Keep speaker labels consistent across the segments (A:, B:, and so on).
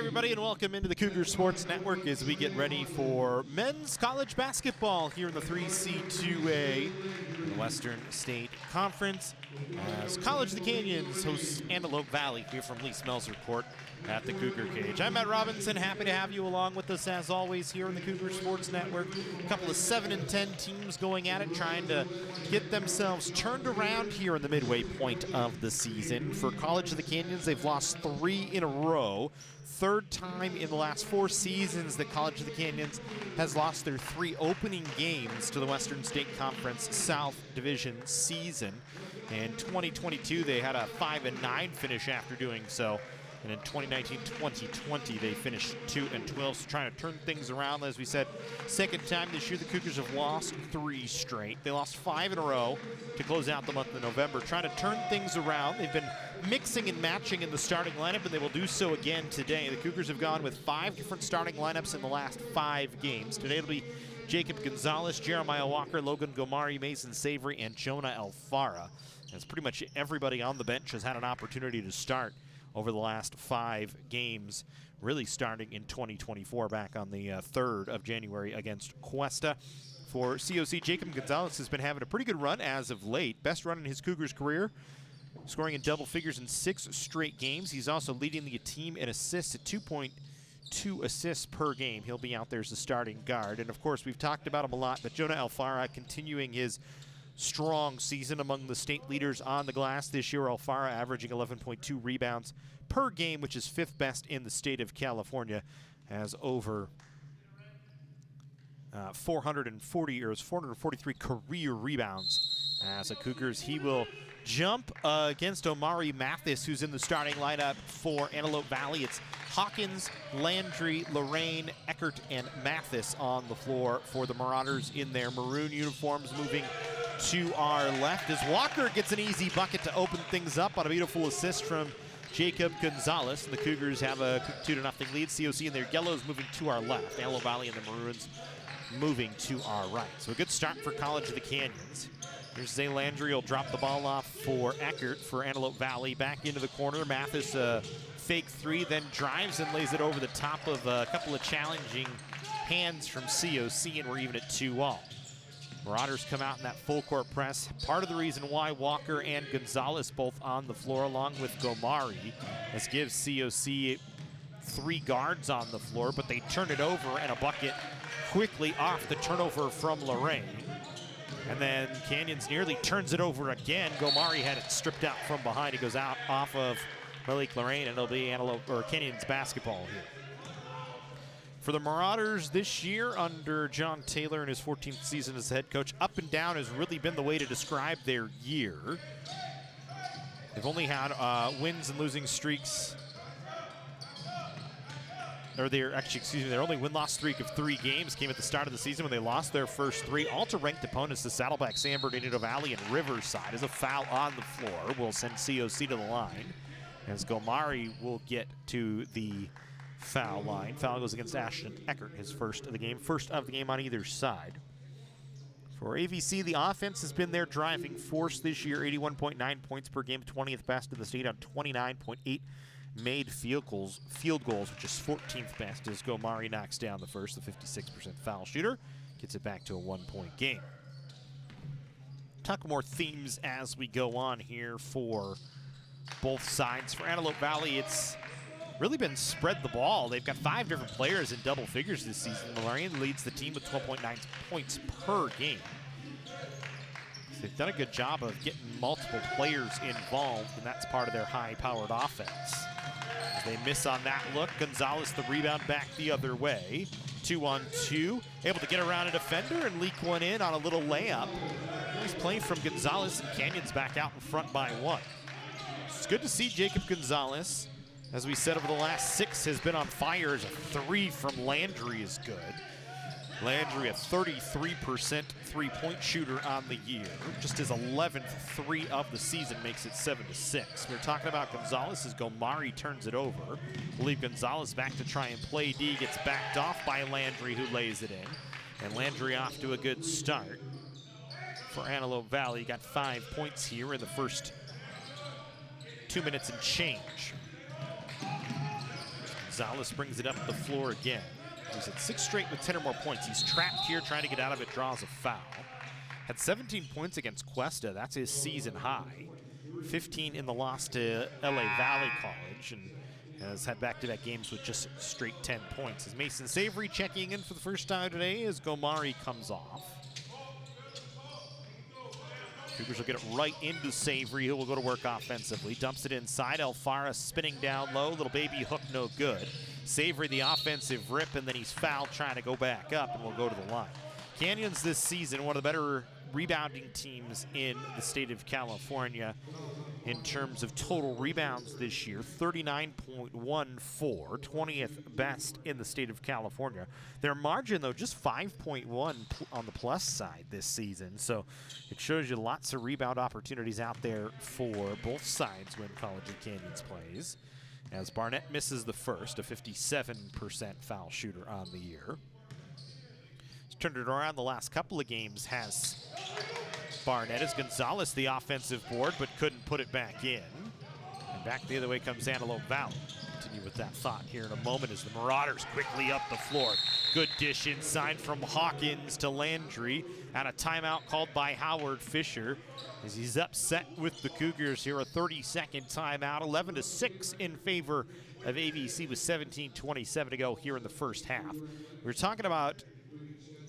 A: everybody, and welcome into the Cougar Sports Network as we get ready for men's college basketball here in the 3C2A in the Western State Conference as College of the Canyons hosts Antelope Valley here from Lee Smelser Court at the Cougar Cage. I'm Matt Robinson, happy to have you along with us as always here on the Cougar Sports Network. A couple of 7 and 10 teams going at it, trying to get themselves turned around here in the midway point of the season. For College of the Canyons, they've lost 3 in a row. Third time in the last 4 seasons that College of the Canyons has lost their 3 opening games to the Western State Conference South Division season. In 2022, they had a 5-9 finish after doing so. And in 2019-2020, they finished 2-12, so trying to turn things around. As we said, second time this year, the Cougars have lost 3 straight. They lost 5 in a row to close out the month of November, trying to turn things around. They've been mixing and matching in the starting lineup, and they will do so again today. The Cougars have gone with 5 different starting lineups in the last 5 games. Today it'll be Jacob Gonzalez, Jeremiah Walker, Logan Gomari, Mason Savory, and Jonah Alfara. As pretty much everybody on the bench has had an opportunity to start over the last 5 games, really starting in 2024 back on the 3rd of January against Cuesta. For COC, Jacob Gonzalez has been having a pretty good run as of late. Best run in his Cougars career, scoring in double figures in 6 straight games. He's also leading the team in assists at 2.2 assists per game. He'll be out there as the starting guard. And of course, we've talked about him a lot, but Jonah Alfara continuing his strong season among the state leaders on the glass this year. Alfara averaging 11.2 rebounds per game, which is 5th best in the state of California, has over 443 career rebounds as a Cougars. He will jump against Omari Mathis, who's in the starting lineup for Antelope Valley. It's Hawkins, Landry, Lorraine, Eckert, and Mathis on the floor for the Marauders in their maroon uniforms. Moving to our left as Walker gets an easy bucket to open things up on a beautiful assist from Jacob Gonzalez. And the Cougars have a 2-0 lead. COC in their yellows moving to our left. Antelope Valley and the Maroons moving to our right. So a good start for College of the Canyons. Here's Zay Landry, will drop the ball off for Eckert for Antelope Valley. Back into the corner. Mathis fake 3, then drives and lays it over the top of a couple of challenging hands from COC, and we're even at 2-all. Marauders come out in that full court press. Part of the reason why Walker and Gonzalez both on the floor along with Gomari, this gives COC 3 guards on the floor, but they turn it over and a bucket quickly off the turnover from Lorraine. And then Canyons nearly turns it over again. Gomari had it stripped out from behind. He goes out off of Malik Lorraine, and it'll be Antelope or Canyons basketball here. For the Marauders this year, under John Taylor in his 14th season as head coach, up and down has really been the way to describe their year. They've only had wins and losing streaks, or their only win-loss streak of 3 games came at the start of the season when they lost their first 3, all to ranked opponents, the Saddleback, San Bernardino Valley, and Riverside. As a foul on the floor will send COC to the line, as Gomari will get to the foul line. Foul goes against Ashton Eckert, his first of the game on either side. For AVC, the offense has been their driving force this year. 81.9 points per game, 20th best in the state on 29.8 made field goals, which is 14th best as Gomari knocks down the first, the 56% foul shooter, gets it back to a 1-point game. Talk more themes as we go on here for both sides. For Antelope Valley, it's really been spread the ball. They've got 5 different players in double figures this season. Lorraine leads the team with 12.9 points per game. So they've done a good job of getting multiple players involved, and that's part of their high-powered offense. As they miss on that look, Gonzalez the rebound back the other way. 2-on-2, able to get around a defender and leak one in on a little layup. Nice play from Gonzalez, and Canyons back out in front by 1. It's good to see Jacob Gonzalez. As we said, over the last 6 has been on fire. As a 3 from Landry is good. Landry, a 33% three-point shooter on the year. Just his 11th 3 of the season makes it 7-6. We're talking about Gonzalez as Gomari turns it over. We'll leave Gonzalez back to try and play D. Gets backed off by Landry, who lays it in. And Landry off to a good start for Antelope Valley. Got 5 points here in the first 2 minutes and change. Gonzalez brings it up the floor again. He's at 6 straight with 10 or more points. He's trapped here, trying to get out of it, draws a foul. Had 17 points against Cuesta. That's his season high. 15 in the loss to LA Valley College, and has had back-to-back games with just straight 10 points. As Mason Savory checking in for the first time today as Gomari comes off. Cougars will get it right into Savory, who will go to work offensively. Dumps it inside. Alfara spinning down low. Little baby hook, no good. Savory the offensive rip, and then he's fouled trying to go back up, and will go to the line. Canyons this season, one of the better rebounding teams in the state of California in terms of total rebounds this year. 39.14, 20th best in the state of California. Their margin, though, just 5.1 on the plus side this season. So it shows you lots of rebound opportunities out there for both sides when College of Canyons plays. As Barnett misses the first, a 57% foul shooter on the year. He's turned it around the last couple of games, has Barnett. As Gonzalez the offensive board, but couldn't put it back in. And back the other way comes Antelope Valley. Continue with that thought here in a moment as the Marauders quickly up the floor. Good dish inside from Hawkins to Landry. And a timeout called by Howard Fisher as he's upset with the Cougars here. A 30-second timeout, 11-6 in favor of ABC with 17:27 to go here in the first half. We're talking about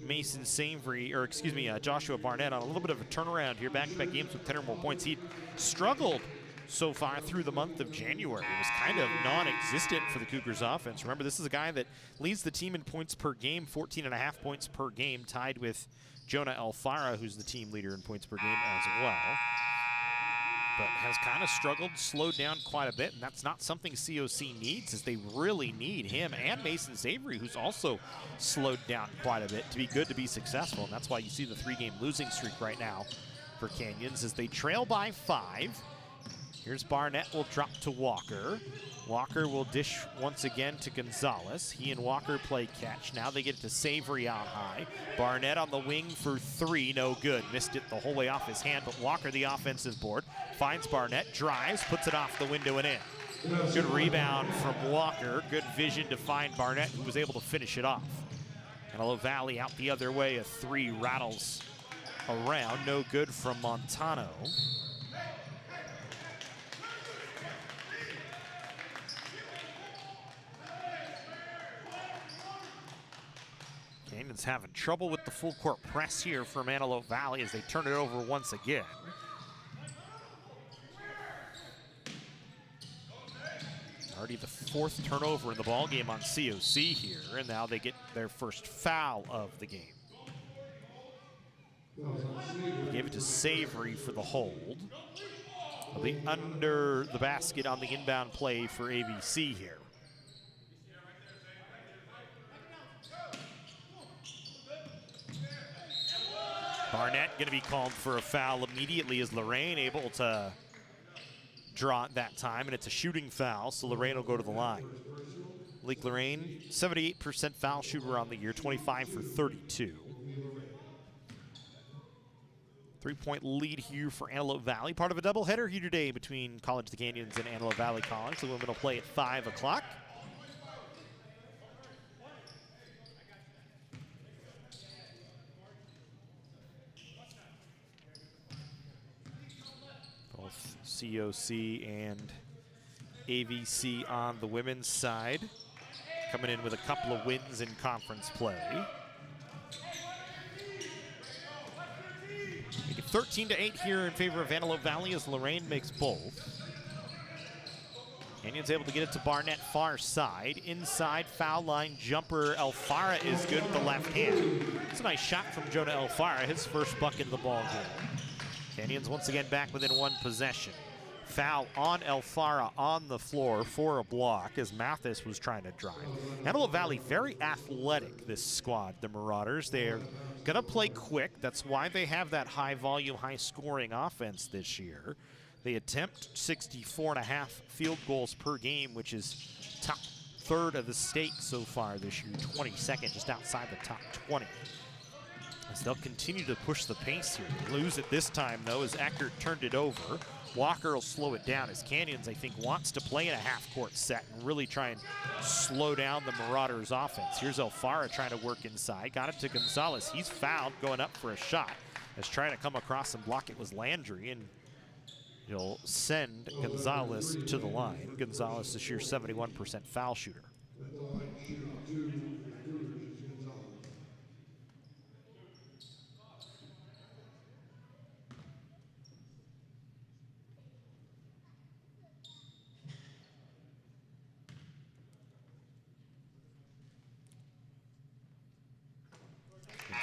A: Mason Savory, or excuse me, Joshua Barnett on a little bit of a turnaround here, back-to-back games with 10 or more points. He struggled so far through the month of January. It was kind of non-existent for the Cougars offense. Remember, this is a guy that leads the team in points per game, 14.5 points per game, tied with Jonah Alfara, who's the team leader in points per game as well. But has kind of struggled, slowed down quite a bit, and that's not something COC needs, as they really need him and Mason Savory, who's also slowed down quite a bit to be good to be successful. And that's why you see the 3-game losing streak right now for Canyons as they trail by 5. Here's Barnett, will drop to Walker. Walker will dish once again to Gonzalez. He and Walker play catch. Now they get it to Savory out high. Barnett on the wing for 3, no good. Missed it the whole way off his hand, but Walker, the offensive board, finds Barnett, drives, puts it off the window and in. Good rebound from Walker. Good vision to find Barnett, who was able to finish it off. Antelope Valley out the other way. A 3 rattles around. No good from Montano. Canyons having trouble with the full court press here from Antelope Valley as they turn it over once again. Already the 4th turnover in the ballgame on COC here, and now they get their first foul of the game. Gave it to Savory for the hold. They'll be under the basket on the inbound play for ABC here. Barnett going to be called for a foul immediately as Lorraine able to draw it that time, and it's a shooting foul, so Lorraine will go to the line. Lake Lorraine, 78% foul shooter on the year, 25 for 32. 3-point lead here for Antelope Valley. Part of a doubleheader here today between College of the Canyons and Antelope Valley College. The women will play at 5 o'clock. Both COC and AVC on the women's side, coming in with a couple of wins in conference play. Make it 13-8 here in favor of Antelope Valley as Lorraine makes both. Canyons able to get it to Barnett far side. Inside foul line jumper. Alfara is good with the left hand. It's a nice shot from Jonah Alfara, his first bucket of the ball game. Canyons once again back within 1 possession. Foul on Alfara on the floor for a block as Mathis was trying to drive. Antelope Valley very athletic, this squad, the Marauders. They're gonna play quick. That's why they have that high volume, high scoring offense this year. They attempt 64.5 field goals per game, which is top 3rd of the state so far this year, 22nd, just outside the top 20. As they'll continue to push the pace here. Lose it this time, though, as Eckert turned it over. Walker will slow it down as Canyons, I think, wants to play in a half-court set and really try and slow down the Marauders' offense. Here's Alfara trying to work inside. Got it to Gonzalez. He's fouled going up for a shot. As trying to come across and block it was Landry, and he'll send Gonzalez to the line. Gonzalez, the sheer 71% foul shooter.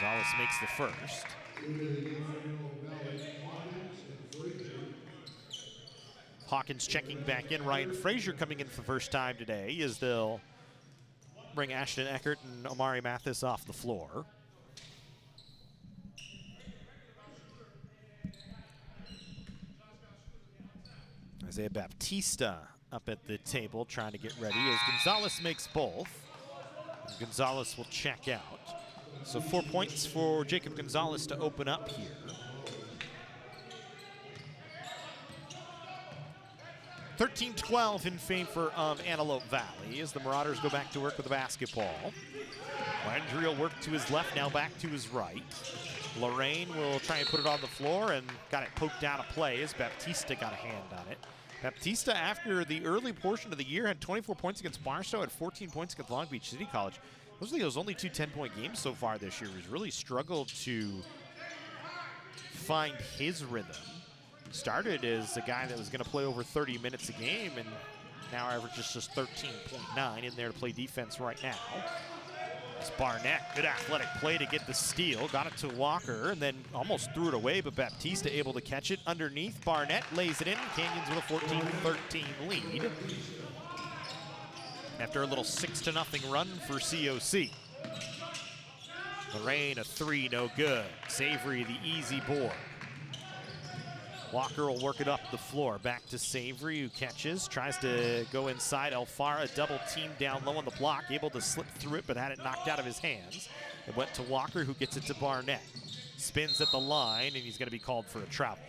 A: Gonzalez makes the first. Hawkins checking back in. Ryan Frazier coming in for the first time today as they'll bring Ashton Eckert and Omari Mathis off the floor. Isaiah Baptista up at the table trying to get ready as Gonzalez makes both. And Gonzalez will check out. So 4 points for Jacob Gonzalez to open up here. 13-12 in favor of Antelope Valley as the Marauders go back to work with the basketball. Landry will work to his left, now back to his right. Lorraine will try and put it on the floor and got it poked out of play as Baptista got a hand on it. Baptista, after the early portion of the year, had 24 points against Barstow, had 14 points against Long Beach City College. Those are those only two 10-point games so far this year. He's really struggled to find his rhythm. Started as a guy that was going to play over 30 minutes a game, and now averages just 13.9 in there to play defense right now. It's Barnett, good athletic play to get the steal. Got it to Walker and then almost threw it away, but Baptista able to catch it underneath. Barnett lays it in. Canyons with a 14-13 lead after a little 6-0 run for COC. Lorraine, a three, no good. Savory, the easy board. Walker will work it up the floor. Back to Savory, who catches, tries to go inside. Alfara, double team down low on the block, able to slip through it, but had it knocked out of his hands. It went to Walker, who gets it to Barnett. Spins at the line, and he's going to be called for a travel.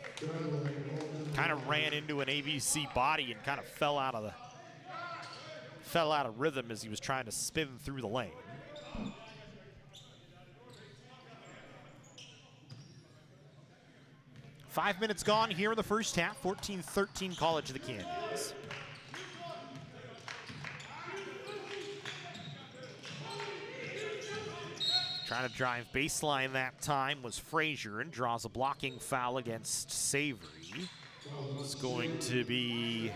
A: Kind of ran into an AVC body and kind of fell out of rhythm as he was trying to spin through the lane. Five minutes gone here in the first half. 14-13 College of the Canyons. Trying to drive baseline that time was Frazier and draws a blocking foul against Savory. It's going to be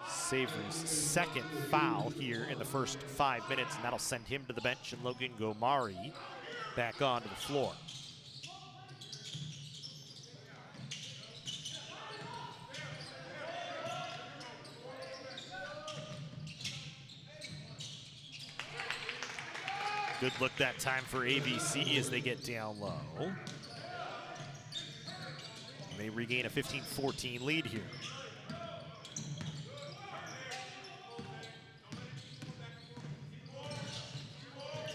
A: Savory's second foul here in the first 5 minutes, and that'll send him to the bench and Logan Gomari back onto the floor. Good look that time for ABC as they get down low. They regain a 15-14 lead here.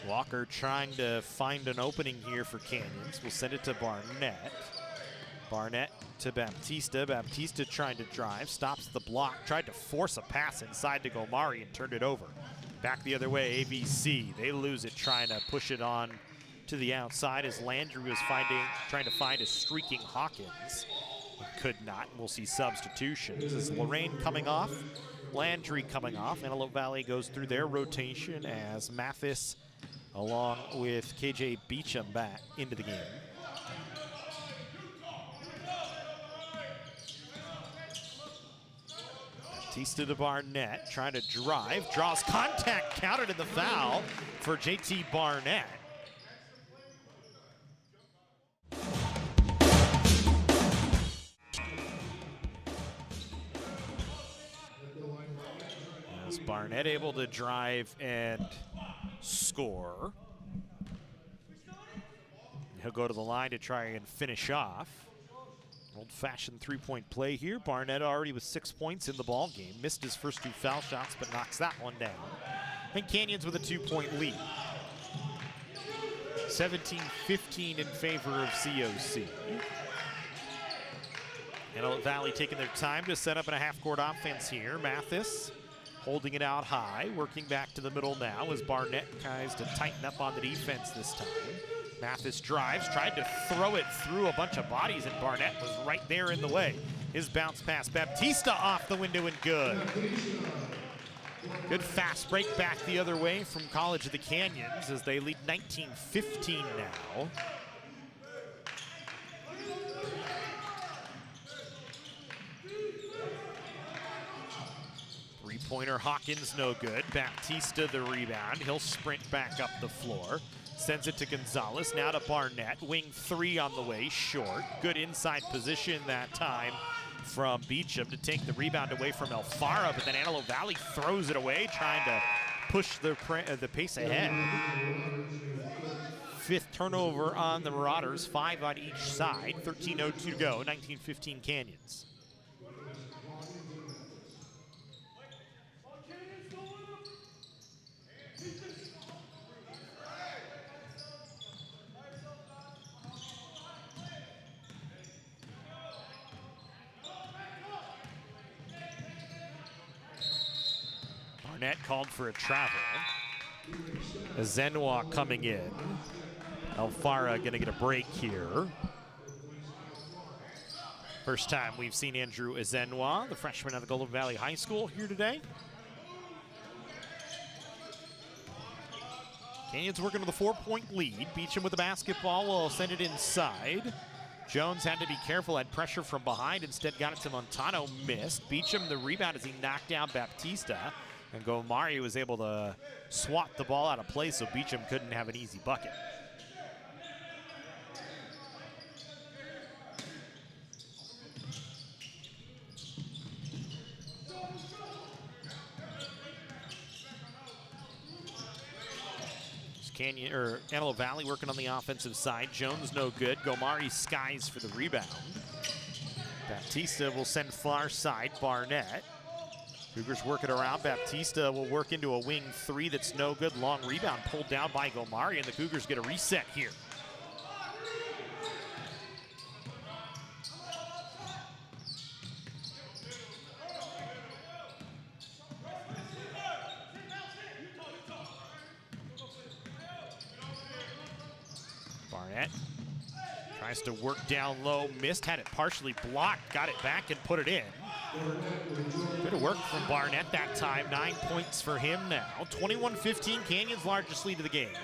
A: Walker trying to find an opening here for Canyons. We'll send it to Barnett. Barnett to Baptista. Baptista trying to drive, stops the block, tried to force a pass inside to Gomari and turned it over. Back the other way, ABC. They lose it, trying to push it on to the outside as Landry was trying to find a streaking Hawkins. Could not. We'll see substitutions. This is Lorraine coming off, Landry coming off. Antelope Valley goes through their rotation as Mathis along with KJ Beecham back into the game. Baptista to Barnett, trying to drive, draws contact, counted in the foul for JT Barnett. As Barnett able to drive and score. He'll go to the line to try and finish off. Old-fashioned three-point play here. Barnett already with 6 points in the ball game. Missed his first two foul shots, but knocks that one down. And Canyons with a 2-point lead. 17-15 in favor of COC. Antelope Valley taking their time to set up in a half-court offense here. Mathis holding it out high, working back to the middle now as Barnett tries to tighten up on the defense this time. Mathis drives, tried to throw it through a bunch of bodies, and Barnett was right there in the way. His bounce pass, Baptista off the window and good. Good fast break back the other way from College of the Canyons as they lead 19-15 now. Three-pointer Hawkins no good. Baptista the rebound. He'll sprint back up the floor. Sends it to Gonzalez, now to Barnett. Wing three on the way, short. Good inside position that time from Beecham to take the rebound away from Alfaro, but then Antelope Valley throws it away, trying to push the pace ahead. Fifth turnover on the Marauders, 5 on each side. 13:02 to go, 19-15 Canyons. Barnett called for a travel. Ezenwa coming in. Alfaro gonna get a break here. First time we've seen Andrew Ezenwa, the freshman out of Golden Valley High School, here today. Canyons working with a 4-point lead. Beecham with the basketball will send it inside. Jones had to be careful, had pressure from behind, instead got it to Montano, missed. Beecham the rebound as he knocked down Baptista. And Gomari was able to swat the ball out of play, so Beecham couldn't have an easy bucket. Antelope Valley working on the offensive side. Jones no good. Gomari skies for the rebound. Baptista will send far side. Barnett. Cougars work it around. Baptista will work into a wing three that's no good. Long rebound pulled down by Gomari, and the Cougars get a reset here. Barnett tries to work down low, missed, had it partially blocked, got it back and put it in. Good work from Barnett that time. 9 points for him now. 21-15, Canyons' largest lead of the game.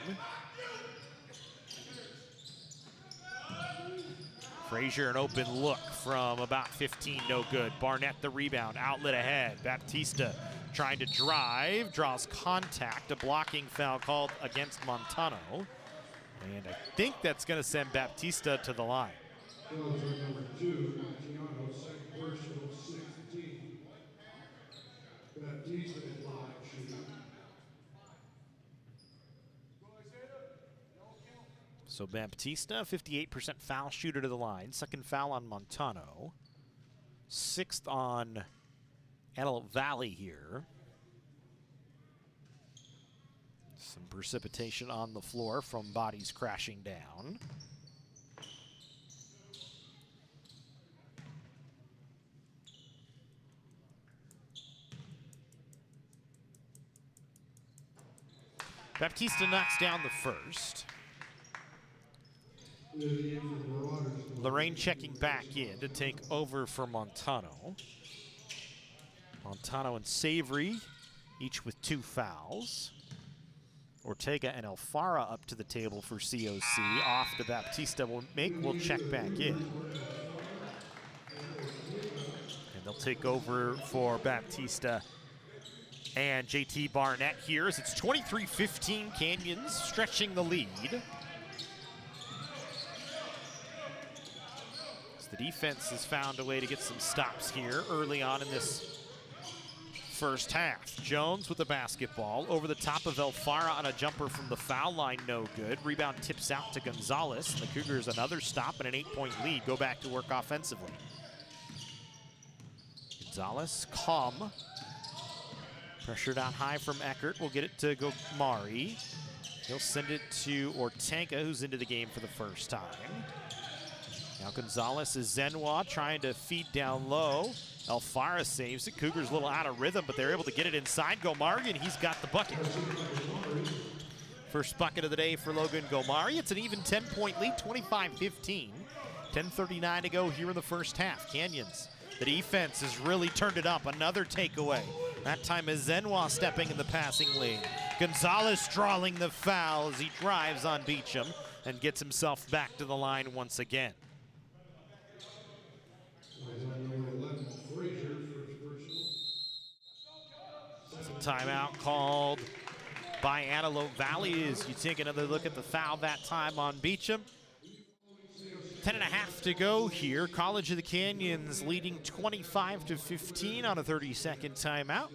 A: Frazier an open look from about 15, no good. Barnett the rebound, outlet ahead. Baptista trying to drive, draws contact. A blocking foul called against Montano. And I think that's going to send Baptista to the line. So Baptista, 58% foul shooter to the line. Second foul on Montano. Sixth on Antelope Valley here. Some precipitation on the floor from bodies crashing down. Baptista knocks down the first. Lorraine checking back in to take over for Montano. Montano and Savory, each with 2 fouls. Ortega and Alfaro up to the table for COC. Off to Baptista will check back in. And they'll take over for Baptista and JT Barnett here as it's 23-15, Canyons stretching the lead. As the defense has found a way to get some stops here early on in this first half. Jones with the basketball over the top of Alfaro on a jumper from the foul line, no good. Rebound tips out to Gonzalez, and the Cougars another stop and an 8-point lead. Go back to work offensively. Gonzalez, calm. Pressured out high from Eckert. We'll get it to Gomari. He'll send it to Ortega, who's into the game for the first time. Now Gonzalez is Zenwa trying to feed down low. Alfara saves it. Cougars a little out of rhythm, but they're able to get it inside. Gomari, and he's got the bucket. First bucket of the day for Logan Gomari. It's an even 10-point lead, 25-15. 10:39 to go here in the first half. Canyons, the defense has really turned it up. Another takeaway. That time is Zenwa stepping in the passing lane. Gonzalez drawing the foul as he drives on Beecham and gets himself back to the line once again. Timeout called by Antelope Valley as you take another look at the foul that time on Beecham. 10.5 to go here. College of the Canyons leading 25-15 on a 30-second timeout.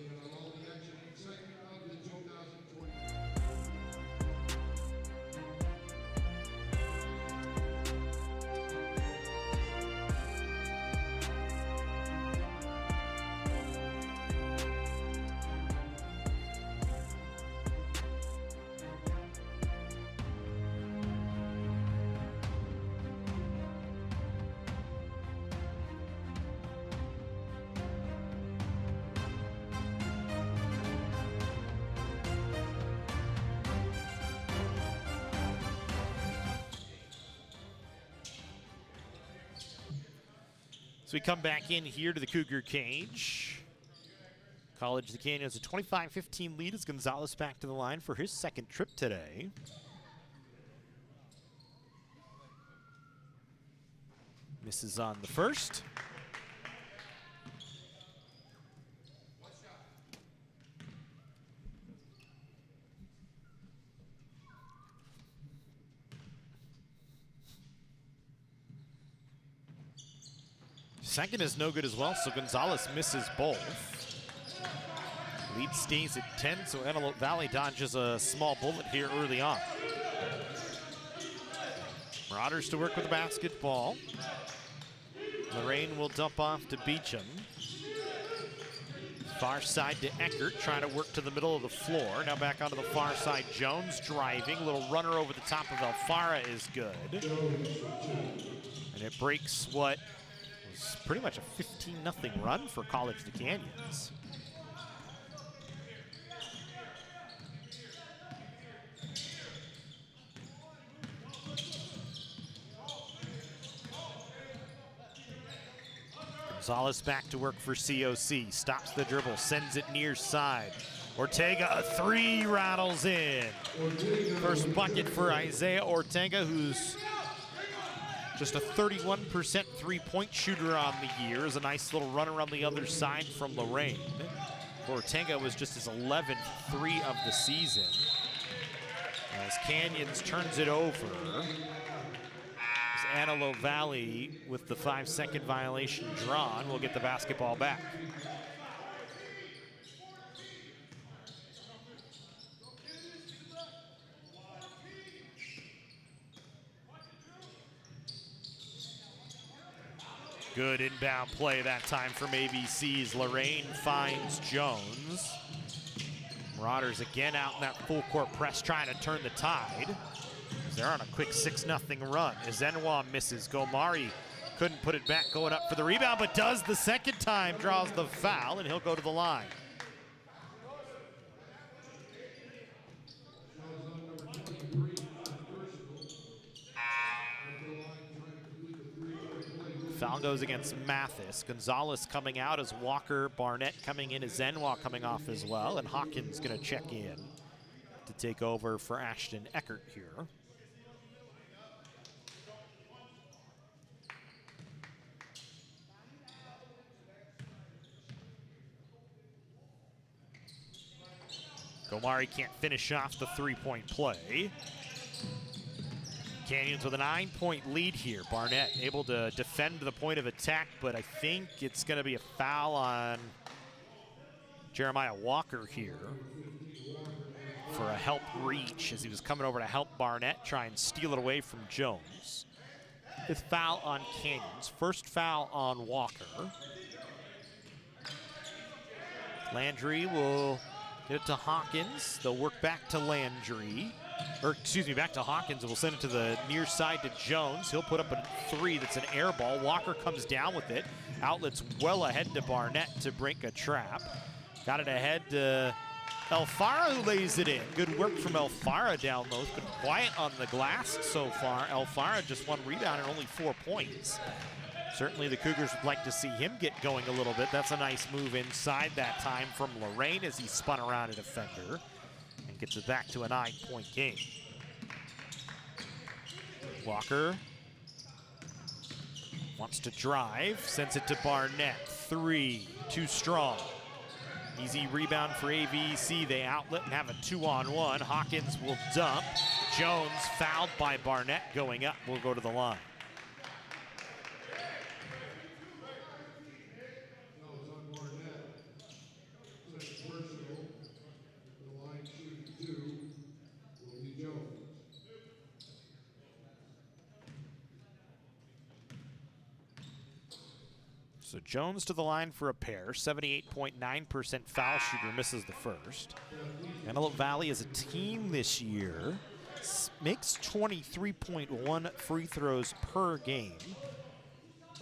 A: So we come back in here to the Cougar cage. College of the Canyons a 25-15 lead as Gonzalez back to the line for his second trip today. Misses on the first. Second is no good as well, so Gonzalez misses both. Lead stays at 10, so Antelope Valley dodges a small bullet here early on. Marauders to work with the basketball. Lorraine will dump off to Beecham. Far side to Eckert, trying to work to the middle of the floor. Now back onto the far side, Jones driving. A little runner over the top of Alfara is good. And it breaks what was pretty much a 15-0 run for College of the Canyons. Gonzalez back to work for COC. Stops the dribble, sends it near side. Ortega, a three, rattles in. First bucket for Isaiah Ortega, who's just a 31% three-point shooter on the year. Is a nice little runner on the other side from Lorraine. Ortega was just his 11th three of the season. As Canyons turns it over. Antelope Valley, with the 5-second violation drawn, will get the basketball back. Good inbound play that time from ABC's. Lorraine finds Jones. Marauders again out in that full court press, trying to turn the tide. They're on a quick 6-0 run. Zenwa misses. Gomari couldn't put it back, going up for the rebound, but does the second time, draws the foul, and he'll go to the line. Foul goes against Mathis. Gonzalez coming out as Walker, Barnett coming in as Zenwa coming off as well, and Hawkins gonna check in to take over for Ashton Eckert here. Gomari can't finish off the three-point play. Canyons with a 9-point lead here. Barnett able to defend the point of attack, but I think it's going to be a foul on Jeremiah Walker here for a help reach as he was coming over to help Barnett try and steal it away from Jones. Fifth foul on Canyons. First foul on Walker. Landry will get it to Hawkins. They'll work back to Landry. or excuse me, back to Hawkins, and we'll send it to the near side to Jones. He'll put up a three that's an air ball. Walker comes down with it. Outlets well ahead to Barnett to break a trap. Got it ahead to Elfara, who lays it in. Good work from Elfara down low. It's been quiet on the glass so far. Elfara just 1 rebound and only 4 points. Certainly the Cougars would like to see him get going a little bit. That's a nice move inside that time from Lorraine as he spun around a defender and gets it back to a 9-point game. Walker wants to drive, sends it to Barnett. 3, too strong. Easy rebound for AVC. They outlet and have a 2-on-1. Hawkins will dump. Jones fouled by Barnett going up. Will go to the line. So Jones to the line for a pair. 78.9% foul shooter, misses the first. Antelope Valley as a team this year makes 23.1 free throws per game.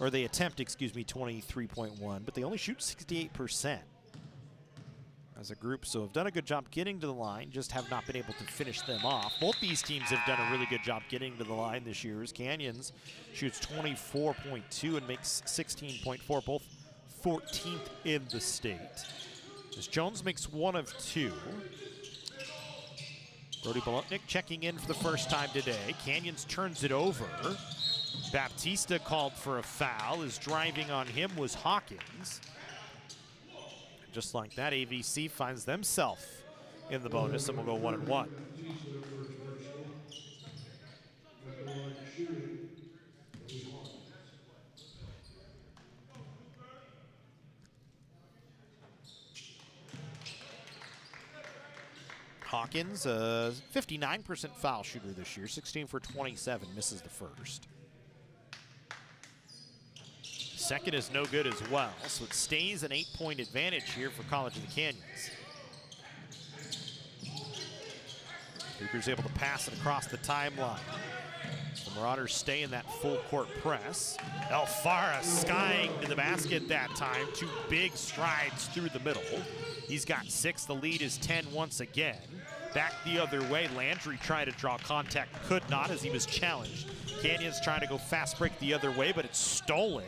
A: Or they attempt, 23.1, but they only shoot 68% as a group. So have done a good job getting to the line, just have not been able to finish them off. Both these teams have done a really good job getting to the line this year. As Canyons shoots 24.2 and makes 16.4, both 14th in the state. As Jones makes 1 of 2. Brody Bolotnik checking in for the first time today. Canyons turns it over. Baptista called for a foul. As driving on him was Hawkins. Just like that, AVC finds themselves in the bonus, and we'll go 1-1. Hawkins, 59% foul shooter this year, 16 for 27, misses the first. Second is no good as well, so it stays an 8-point advantage here for College of the Canyons. Cougars able to pass it across the timeline. The Marauders stay in that full court press. Elfara skying to the basket that time. 2 big strides through the middle. He's got 6, the lead is 10 once again. Back the other way, Landry tried to draw contact, could not as he was challenged. Canyons trying to go fast break the other way, but it's stolen.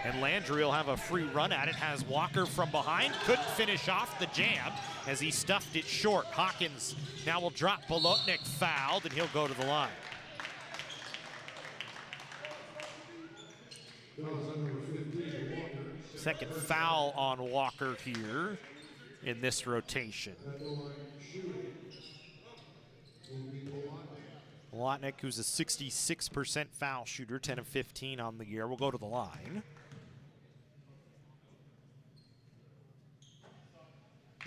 A: And Landry will have a free run at it. Has Walker from behind. Couldn't finish off the jam as he stuffed it short. Hawkins now will drop. Bolotnik fouled, and he'll go to the line. Second foul on Walker here in this rotation. Bolotnik, who's a 66% foul shooter, 10 of 15 on the year, will go to the line.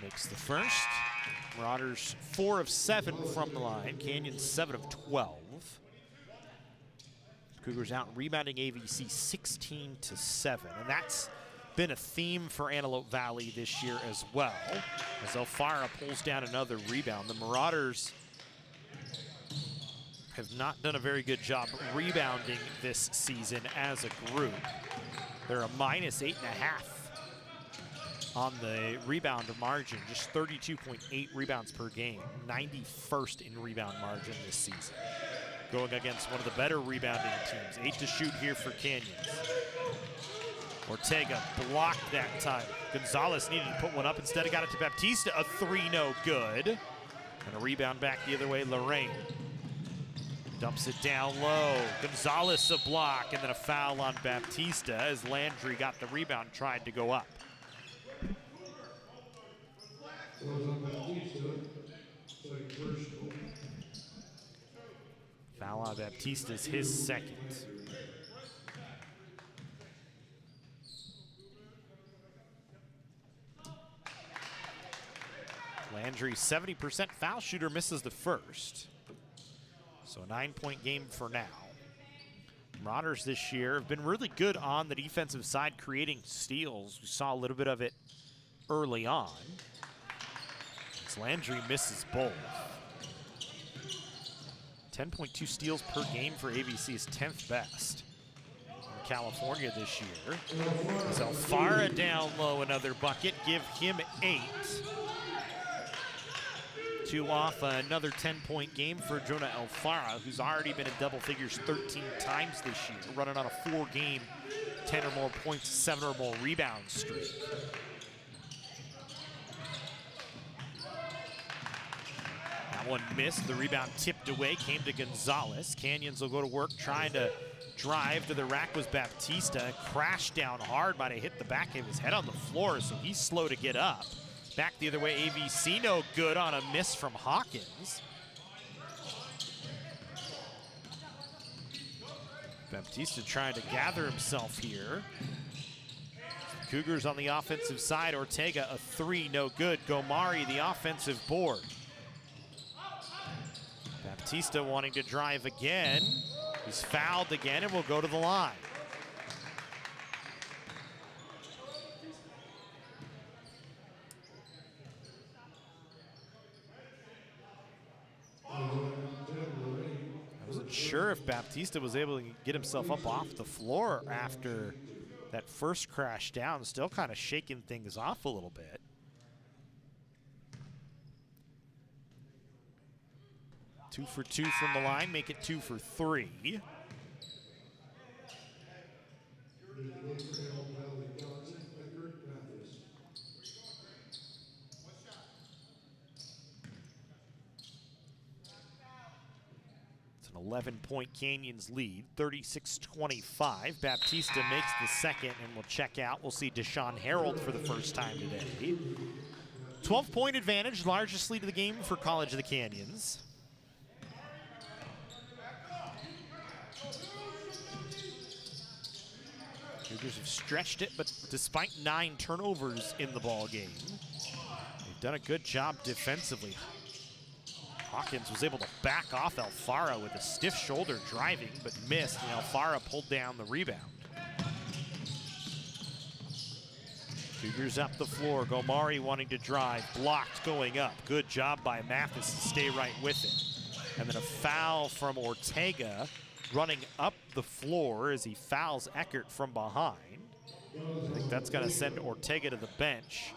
A: Makes the first. Marauders 4 of 7 from the line. Canyons 7 of 12. Cougars out rebounding AVC 16-7, and that's been a theme for Antelope Valley this year as well. As Elfara pulls down another rebound. The Marauders have not done a very good job rebounding this season as a group. They're a minus 8.5 on the rebound margin, just 32.8 rebounds per game, 91st in rebound margin this season. Going against one of the better rebounding teams. 8 to shoot here for Canyons. Ortega blocked that time. Gonzalez needed to put one up, instead of got it to Baptista. A 3, no good. And a rebound back the other way, Lorraine. Dumps it down low. Gonzalez a block, and then a foul on Baptista as Landry got the rebound, tried to go up. Foul on Baptista's his second. Landry, 70% foul shooter, misses the first. So a 9-point game for now. Marauders this year have been really good on the defensive side, creating steals. We saw a little bit of it early on. As Landry misses both. 10.2 steals per game for AVC is 10th best in California this year. So Alfara down low, another bucket. Give him 8. 2 off another 10-point game for Jonah Alfara, who's already been in double figures 13 times this year, running on a 4-game, 10 or more points, 7 or more rebound streak. That one missed. The rebound tipped away, came to Gonzalez. Canyons will go to work trying to drive to the rack. Was Baptista. Crashed down hard, might have hit the back of his head on the floor, so he's slow to get up. Back the other way, AVC no good on a miss from Hawkins. Baptista trying to gather himself here. Cougars on the offensive side. Ortega a 3, no good. Gomari the offensive board. Baptista wanting to drive again. He's fouled again and will go to the line. Sure if Baptista was able to get himself up off the floor after that first crash down, still kind of shaking things off a little bit. Two for 2 from the line, make it 2 for 3. It's an 11-point Canyons lead, 36-25. Baptista makes the second and will check out. We'll see Deshaun Harold for the first time today. 12-point advantage, largest lead of the game for College of the Canyons. Cougars have stretched it, but despite 9 turnovers in the ball game, they've done a good job defensively. Hawkins was able to back off Alfara with a stiff shoulder driving, but missed, and Alfara pulled down the rebound. Cougars up the floor. Gomari wanting to drive, blocked going up. Good job by Mathis to stay right with it. And then a foul from Ortega running up the floor as he fouls Eckert from behind. I think that's going to send Ortega to the bench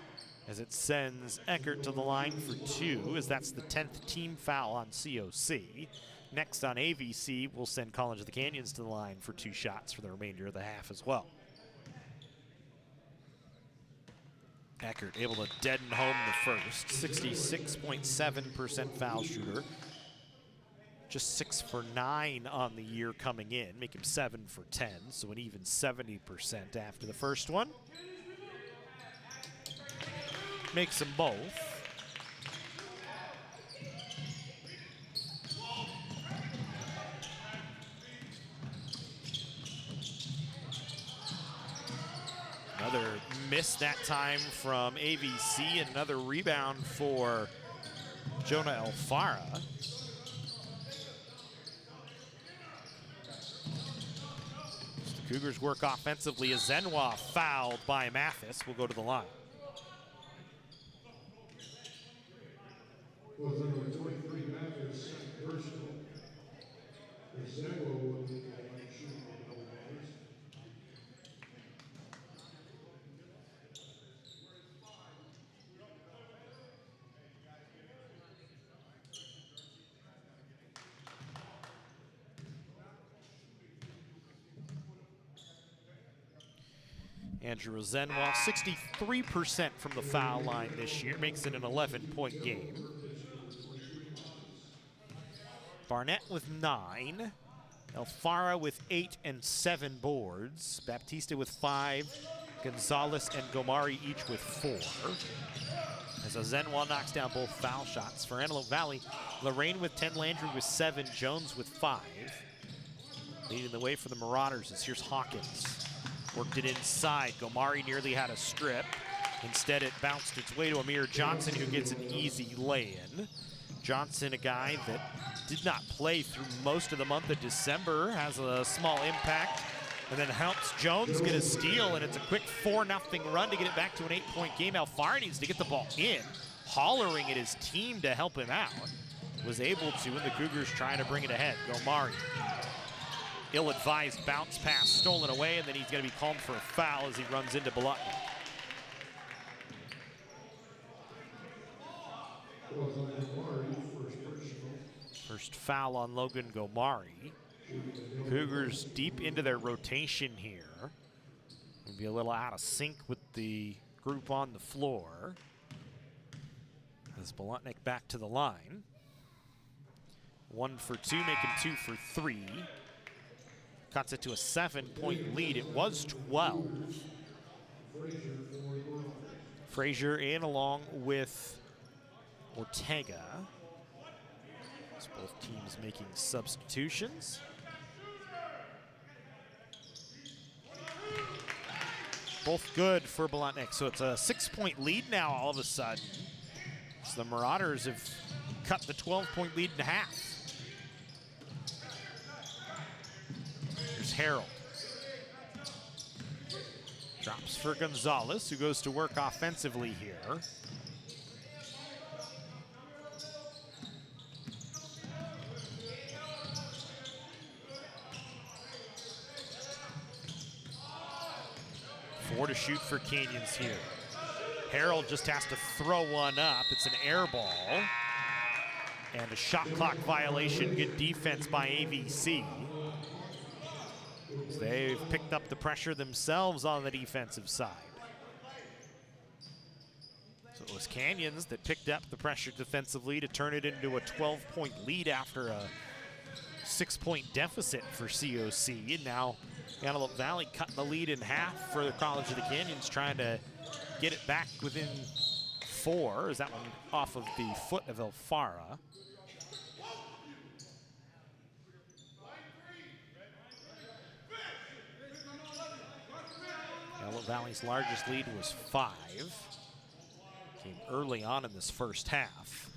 A: as it sends Eckert to the line for 2, as that's the 10th team foul on COC. Next on AVC, we'll send College of the Canyons to the line for 2 shots for the remainder of the half as well. Eckert able to deaden home the first, 66.7% foul shooter. Just 6 for 9 on the year coming in, make him 7 for 10, so an even 70% after the first one. Makes them both. Another miss that time from AVC, and another rebound for Jonah Alfara. The Cougars work offensively as Zenwa fouled by Mathis will go to the line.
B: Well, number 23, Mathis, personal. Zenwa will be shooting on the bars.
A: Andrew Zenwa, 63% from the foul line this year, makes it an 11-point game. Barnett with 9, Alfara with 8 and 7 boards, Baptista with 5, Gonzalez and Gomari each with 4. As Zenwa knocks down both foul shots. For Antelope Valley, Lorraine with 10, Landry with 7, Jones with 5. Leading the way for the Marauders is here's Hawkins. Worked it inside. Gomari nearly had a strip. Instead, it bounced its way to Amir Johnson, who gets an easy lay-in. Johnson, a guy that did not play through most of the month of December, has a small impact, and then helps Jones get a steal, and it's a quick 4-0 run to get it back to an 8-point game. Alfara needs to get the ball in, hollering at his team to help him out. was able to, and the Cougars trying to bring it ahead. Gomari. Ill-advised bounce pass stolen away, and then he's going to be called for a foul as he runs into Bolotnik. First foul on Logan Gomari. Cougars deep into their rotation here. Maybe a little out of sync with the group on the floor. As Bolotnik back to the line. 1 for 2, making 2 for 3. Cuts it to a 7-point lead. It was 12. Frazier in along with Ortega. As both teams making substitutions. Both good for Bolotnik, so it's a 6-point lead now all of a sudden. So the Marauders have cut the 12-point lead in half. Here's Harold. Drops for Gonzalez, who goes to work offensively here. Four to shoot for Canyons here. Harold just has to throw one up. It's an air ball. And a shot clock violation. Good defense by AVC. They've picked up the pressure themselves on the defensive side. So it was Canyons that picked up the pressure defensively to turn it into a 12-point lead after a 6-point deficit for COC. And now Antelope Valley cutting the lead in half for the College of the Canyons, trying to get it back within 4. Is that one off of the foot of Elfara? Antelope Valley's largest lead was 5. Came early on in this first half.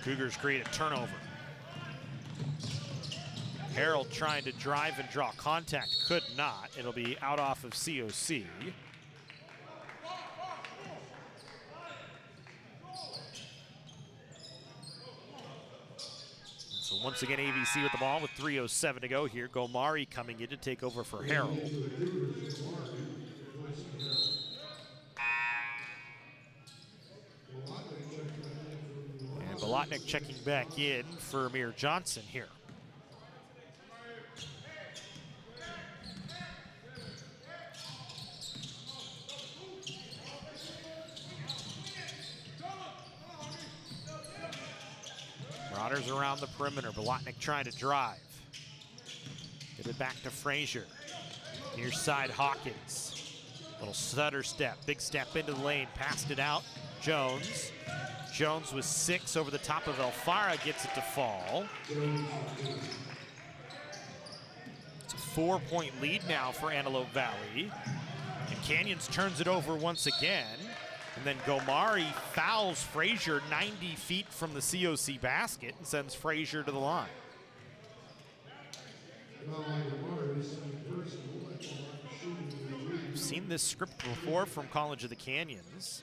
A: Cougars create a turnover. Harold trying to drive and draw contact, could not. It'll be out off of COC. So once again, AVC with the ball with 3:07 to go here. Gomari coming in to take over for Harold. And Bolotnik checking back in for Amir Johnson here. Marauders around the perimeter. Bolotnik trying to drive. Get it back to Frazier. Near side Hawkins. Little stutter step. Big step into the lane. Passed it out. Jones. Jones with 6 over the top of Elfara. Gets it to fall. It's a 4-point lead now for Antelope Valley. And Canyons turns it over once again. And then Gomari fouls Frazier 90 feet from the COC basket and sends Frazier to the line. We've seen this script before from College of the Canyons.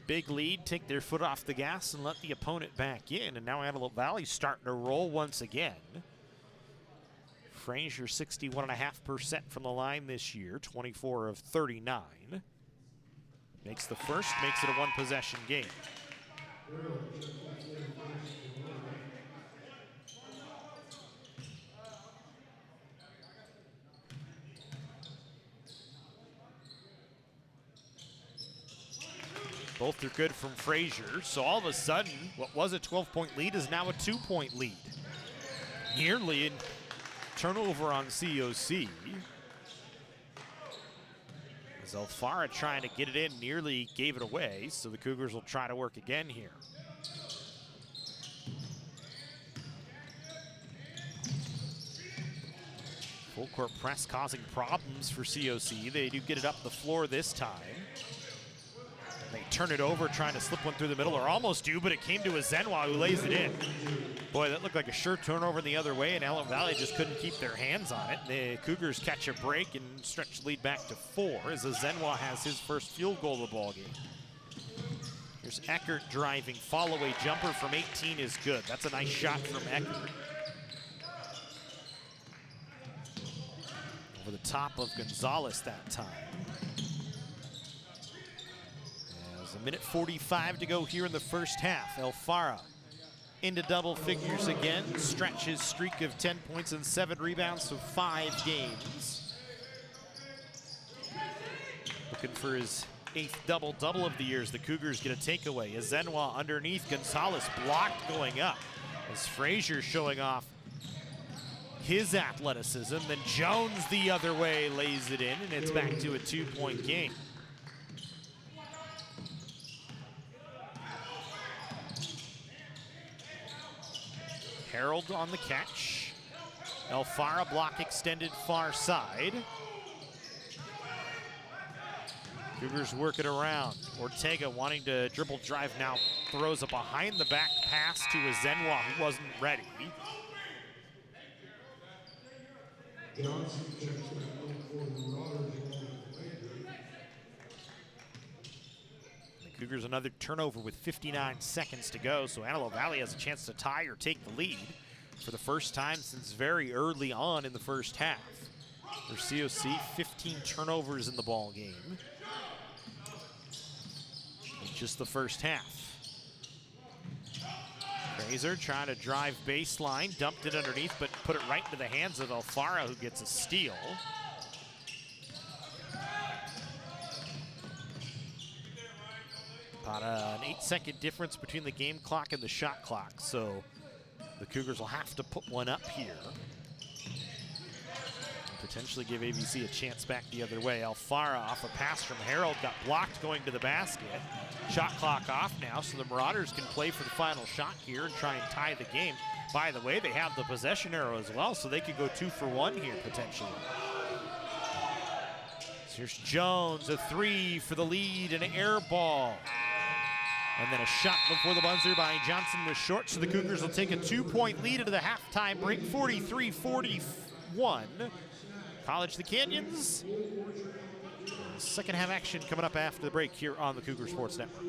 A: Big lead, take their foot off the gas and let the opponent back in. And now Antelope Valley's starting to roll once again. Frazier 61.5% from the line this year, 24 of 39. Makes the first, makes it a 1-possession game. Both are good from Frazier. So all of a sudden, what was a 12-point lead is now a 2-point lead. Nearly a turnover on COC. Elfara trying to get it in, nearly gave it away, so the Cougars will try to work again here. Full court press causing problems for COC. They do get it up the floor this time. They turn it over, trying to slip one through the middle, or almost do, but it came to a Zenwa who lays it in. Boy, that looked like a sure turnover the other way, and Antelope Valley just couldn't keep their hands on it. The Cougars catch a break and stretch the lead back to 4 as Zenwa has his first field goal of the ball game. Here's Eckert driving, fall-away jumper from 18 is good. That's a nice shot from Eckert. Over the top of Gonzalez that time. There's a minute 45 to go here in the first half. Alfara into double figures again, stretch his streak of 10 points and 7 rebounds to 5 games. Looking for his 8th double-double of the year as the Cougars get a takeaway. Zenwa underneath, Gonzalez blocked going up. As Frazier showing off his athleticism, then Jones the other way lays it in, and it's back to a 2-point game. Harold on the catch. Alfara block extended far side. Cougars work it around. Ortega wanting to dribble drive now throws a behind the back pass to a Zenwa who wasn't ready.
B: Johnson checks back in for the Marauders along the way.
A: The Cougars another turnover with 59 seconds to go, so Antelope Valley has a chance to tie or take the lead for the first time since very early on in the first half. For COC, 15 turnovers in the ball game. In just the first half. Fraser trying to drive baseline, dumped it underneath, but put it right into the hands of Alfara, who gets a steal. About an 8-second difference between the game clock and the shot clock, so the Cougars will have to put one up here. And potentially give ABC a chance back the other way. Alfara off a pass from Harold, got blocked going to the basket. Shot clock off now, so the Marauders can play for the final shot here and try and tie the game. By the way, they have the possession arrow as well, so they could go 2 for 1 here potentially. So here's Jones, a 3 for the lead, and an air ball. And then a shot before the buzzer by Johnson was short, so the Cougars will take a 2-point lead into the halftime break, 43-41. College of the Canyons. Second half action coming up after the break here on the Cougar Sports Network.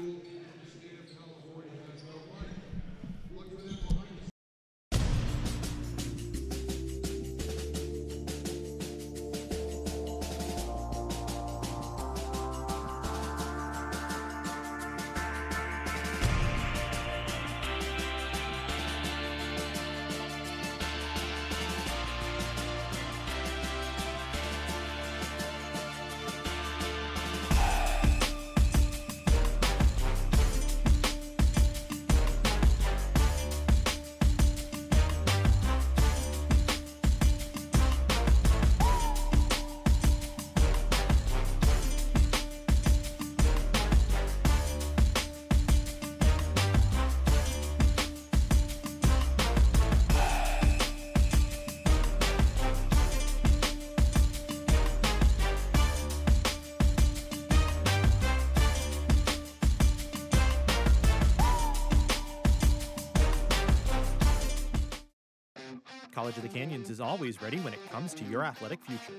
A: College of the Canyons is always ready when it comes to your athletic future.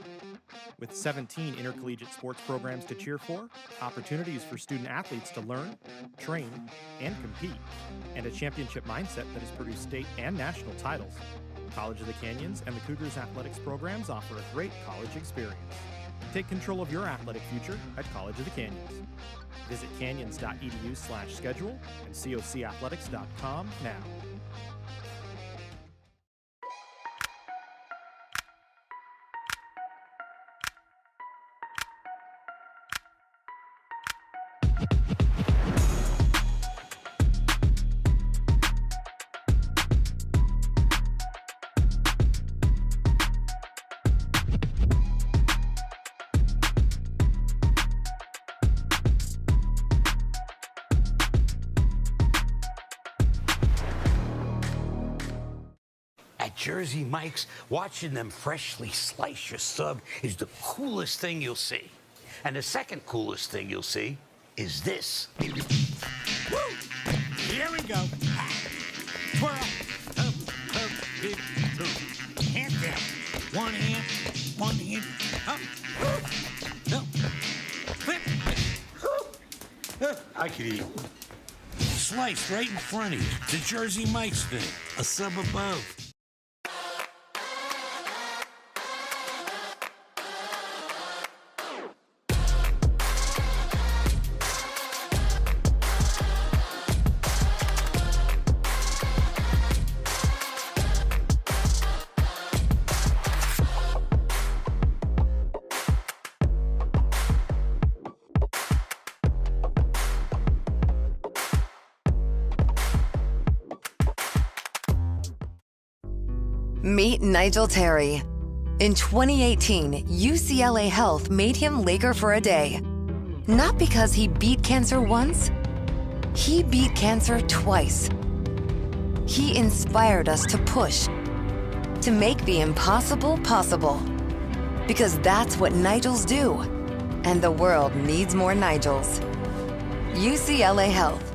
A: With 17 intercollegiate sports programs to cheer for, opportunities for student athletes to learn, train, and compete, and a championship mindset that has produced state and national titles, College of the Canyons and the Cougars athletics programs offer a great college experience. Take control of your athletic future at College of the Canyons. Visit canyons.edu/schedule and cocathletics.com now.
C: At Jersey Mike's, watching them freshly slice your sub is the coolest thing you'll see. And the second coolest thing you'll see is this.
D: Woo! Here we go. Twirl. Up, up, big, two. Hand down. One hand, up. No. Flip.
C: I could eat.
D: Sliced right in front of you. The Jersey Mike's thing. A sub above.
E: Meet Nigel Terry. In 2018, UCLA Health made him Laker for a day. Not because he beat cancer once, he beat cancer twice. He inspired us to push, to make the impossible possible. Because that's what Nigels do. And the world needs more Nigels. UCLA Health.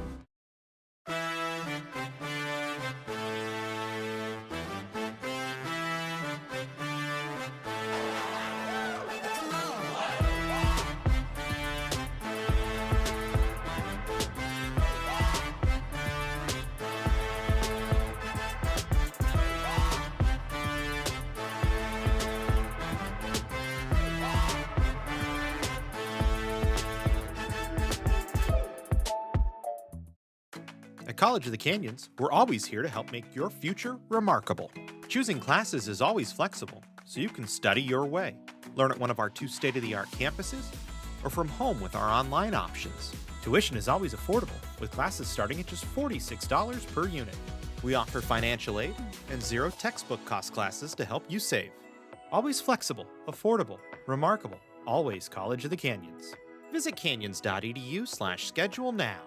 A: At College of the Canyons, we're always here to help make your future remarkable. Choosing classes is always flexible, so you can study your way. Learn at one of our 2 state-of-the-art campuses, or from home with our online options. Tuition is always affordable, with classes starting at just $46 per unit. We offer financial aid and 0 textbook cost classes to help you save. Always flexible, affordable, remarkable. Always College of the Canyons. Visit canyons.edu/schedule now.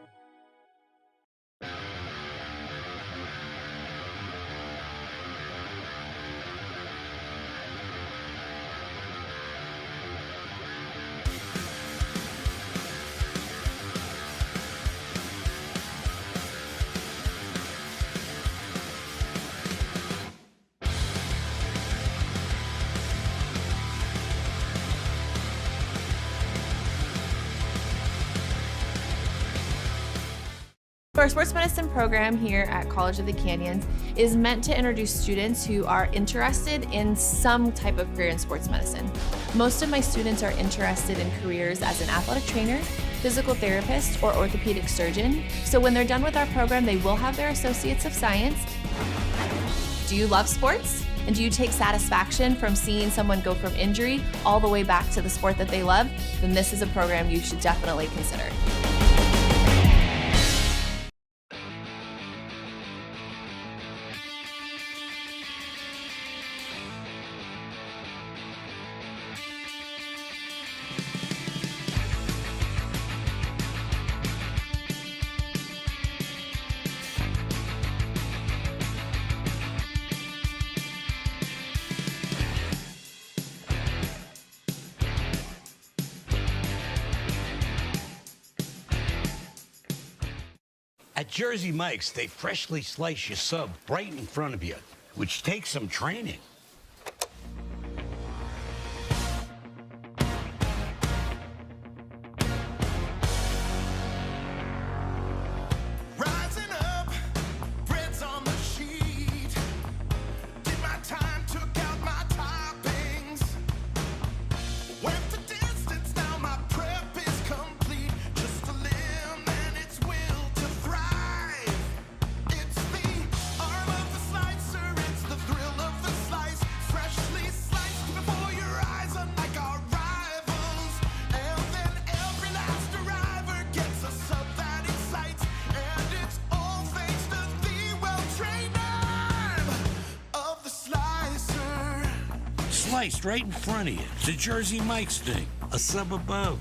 F: Our sports medicine program here at College of the Canyons is meant to introduce students who are interested in some type of career in sports medicine. Most of my students are interested in careers as an athletic trainer, physical therapist, or orthopedic surgeon. So when they're done with our program, they will have their Associates of Science. Do you love sports? And do you take satisfaction from seeing someone go from injury all the way back to the sport that they love? Then this is a program you should definitely consider.
C: At Jersey Mike's, they freshly slice your sub right in front of you, which takes some training.
G: Rising up, bread's on the sheet. Did my time, took out my toppings. Went the distance, now my prep is complete. Just a limb and its will to thrive. It's the arm of the slicer, it's the thrill of the slice. Freshly sliced before your eyes, unlike our rivals. And then every last arriver gets a sub that excites. And it's all thanks to the well-trained arm of the slicer.
D: Sliced right in front of you. The Jersey Mike's thing. A sub above.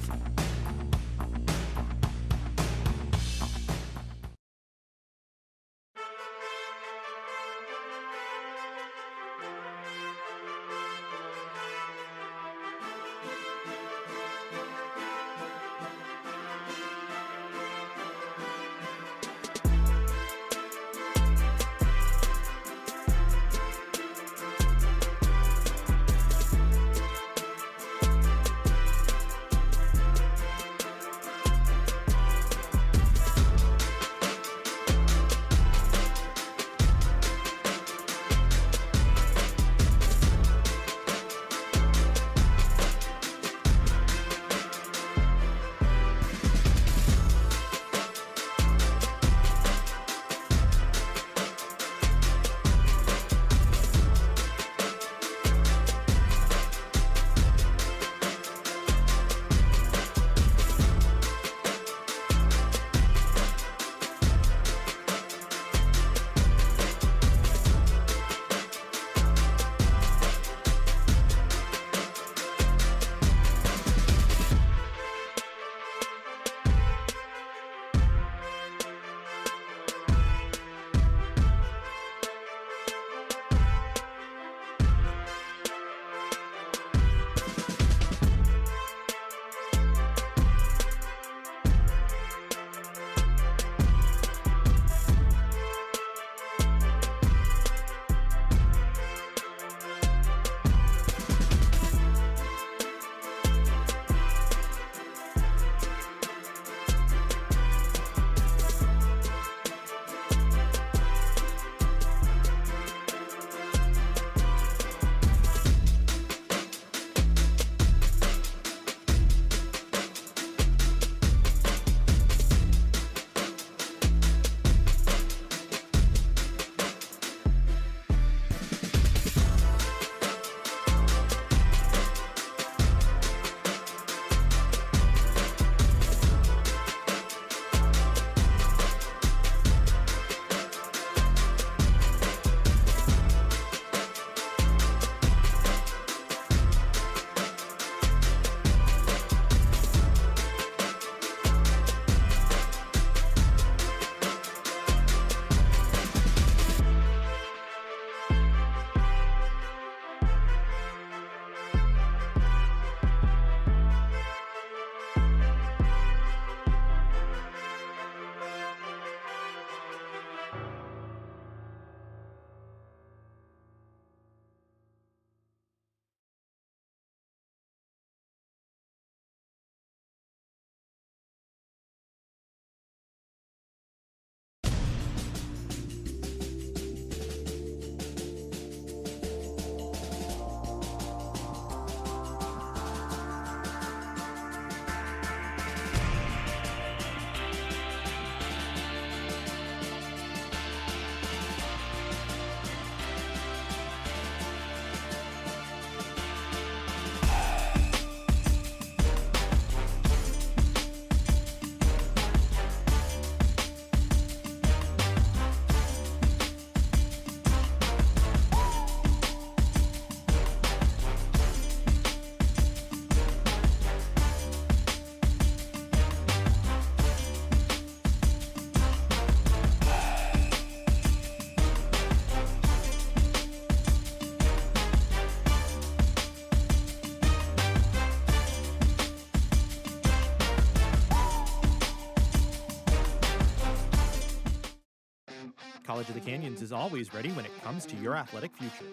H: College of the Canyons is always ready when it comes to your athletic future.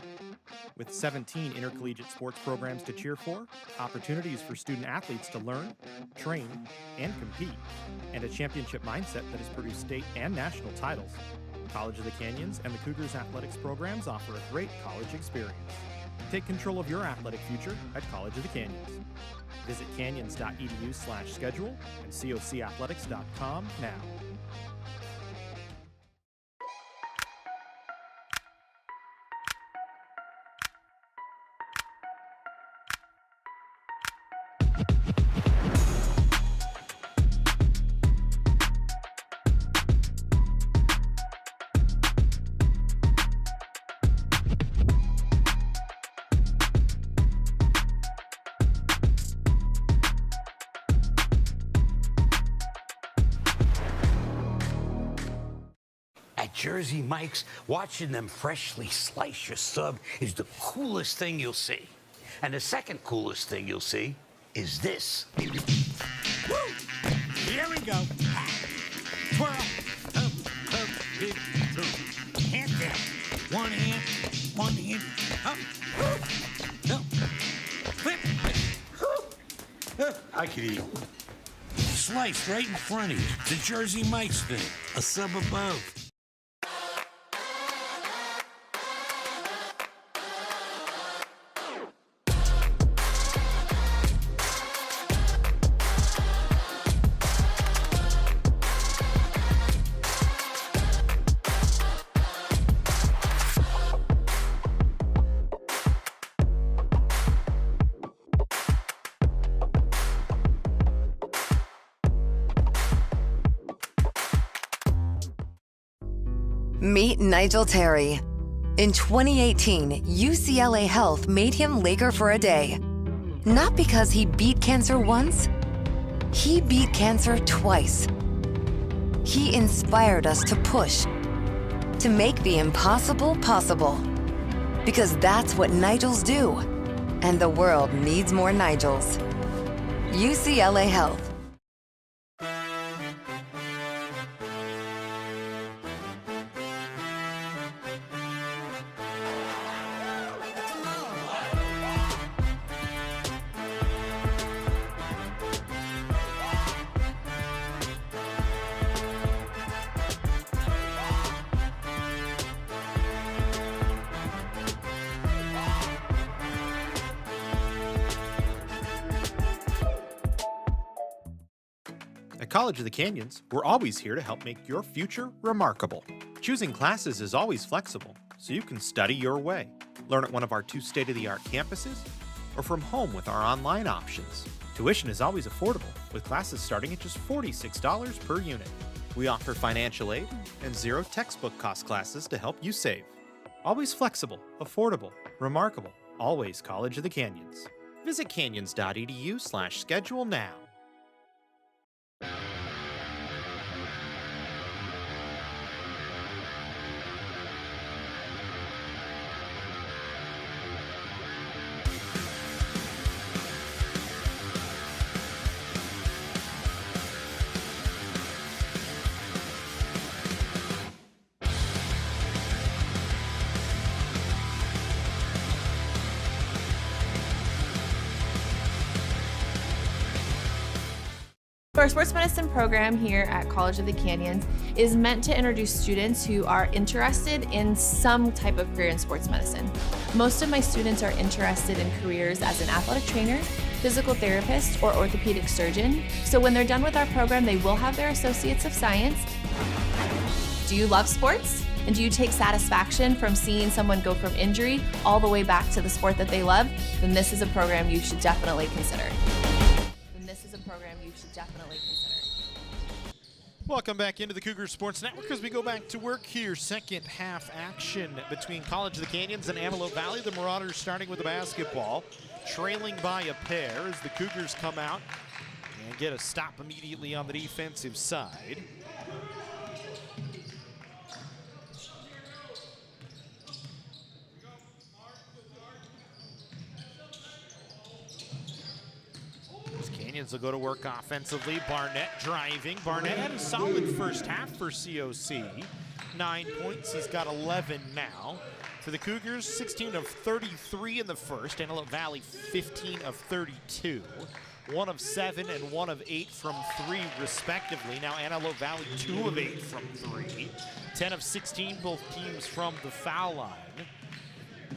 H: With 17 intercollegiate sports programs to cheer for, opportunities for student athletes to learn, train, and compete, and a championship mindset that has produced state and national titles, College of the Canyons and the Cougars athletics programs offer a great college experience. Take control of your athletic future at College of the Canyons. Visit canyons.edu/schedule and cocathletics.com now.
C: At Jersey Mike's, watching them freshly slice your sub is the coolest thing you'll see. And the second coolest thing you'll see is this.
D: Woo! Here we go. Twirl. Up, big, two. Hand down. One hand. Up. No. Flip.
C: I could eat.
D: Sliced right in front of you. The Jersey Mike's thing. A sub above.
E: Meet Nigel Terry. In 2018, UCLA Health made him Laker for a day. Not because he beat cancer once, he beat cancer twice. He inspired us to push, to make the impossible possible. Because that's what Nigels do. And the world needs more Nigels. UCLA Health.
A: At College of the Canyons, we're always here to help make your future remarkable. Choosing classes is always flexible, so you can study your way. Learn at one of our 2 state-of-the-art campuses, or from home with our online options. Tuition is always affordable, with classes starting at just $46 per unit. We offer financial aid and 0 textbook cost classes to help you save. Always flexible, affordable, remarkable. Always College of the Canyons. Visit canyons.edu/schedule now.
F: Our sports medicine program here at College of the Canyons is meant to introduce students who are interested in some type of career in sports medicine. Most of my students are interested in careers as an athletic trainer, physical therapist, or orthopedic surgeon. So when they're done with our program, they will have their Associates of Science. Do you love sports? And do you take satisfaction from seeing someone go from injury all the way back to the sport that they love? Then this is a program you should definitely consider.
A: Welcome back into the Cougar Sports Network as we go back to work here. Second half action between College of the Canyons and Antelope Valley. The Marauders starting with the basketball, trailing by a pair as the Cougars come out and get a stop immediately on the defensive side. Canyons will go to work offensively. Barnett driving. Barnett had a solid first half for COC. 9 points. He's got 11 now. For the Cougars, 16 of 33 in the first. Antelope Valley, 15 of 32. 1 of 7 and 1 of 8 from 3, respectively. Now Antelope Valley, 2 of 8 from 3. 10 of 16, both teams from the foul line.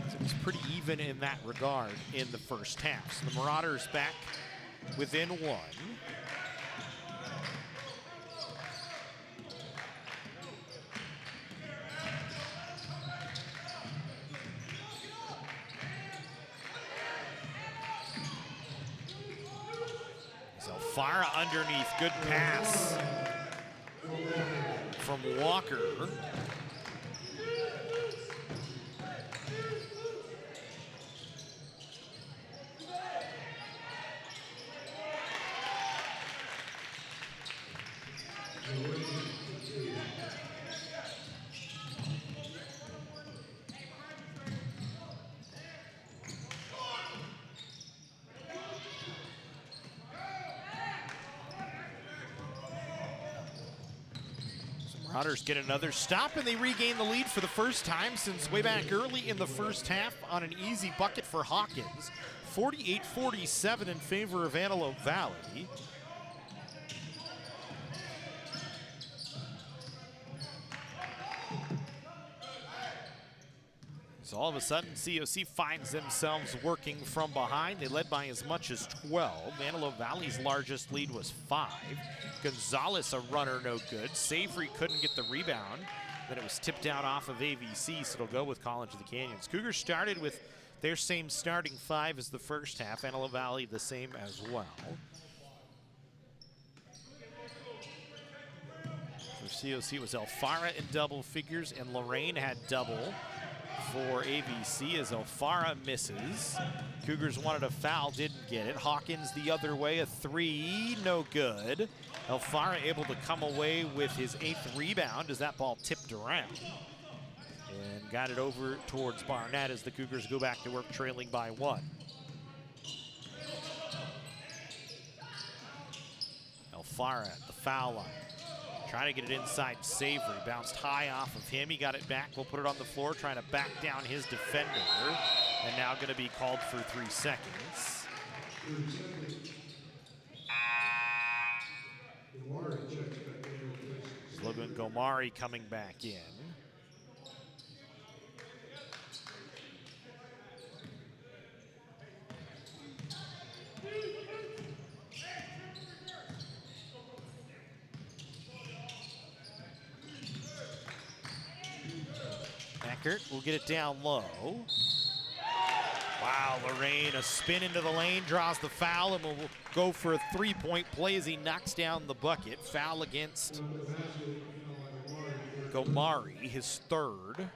A: So it was pretty even in that regard in the first half. So the Marauders back within 1. Elfara underneath, good pass from Walker. Marauders get another stop, and they regain the lead for the first time since way back early in the first half on an easy bucket for Hawkins. 48-47 in favor of Antelope Valley. So all of a sudden, COC finds themselves working from behind. They led by as much as 12. Antelope Valley's largest lead was 5. Gonzalez, a runner, no good. Savory couldn't get the rebound. Then it was tipped out off of AVC, so it'll go with College of the Canyons. Cougars started with their same starting 5 as the first half. Antelope Valley the same as well. For COC, it was Elfara in double figures, and Lorraine had double for AVC as Elfara misses. Cougars wanted a foul, didn't get it. Hawkins the other way, a 3, no good. Elfara able to come away with his 8th rebound as that ball tipped around. And got it over towards Barnett as the Cougars go back to work trailing by 1. Elfara at the foul line. Trying to get it inside Savory. Bounced high off of him. He got it back. We'll put it on the floor, trying to back down his defender. And now going to be called for 3 seconds. Logan Gomari coming back in. Eckert will get it down low. Wow, Lorraine, a spin into the lane, draws the foul, and will go for a 3-point play as he knocks down the bucket. Foul against Gomari, his 3rd.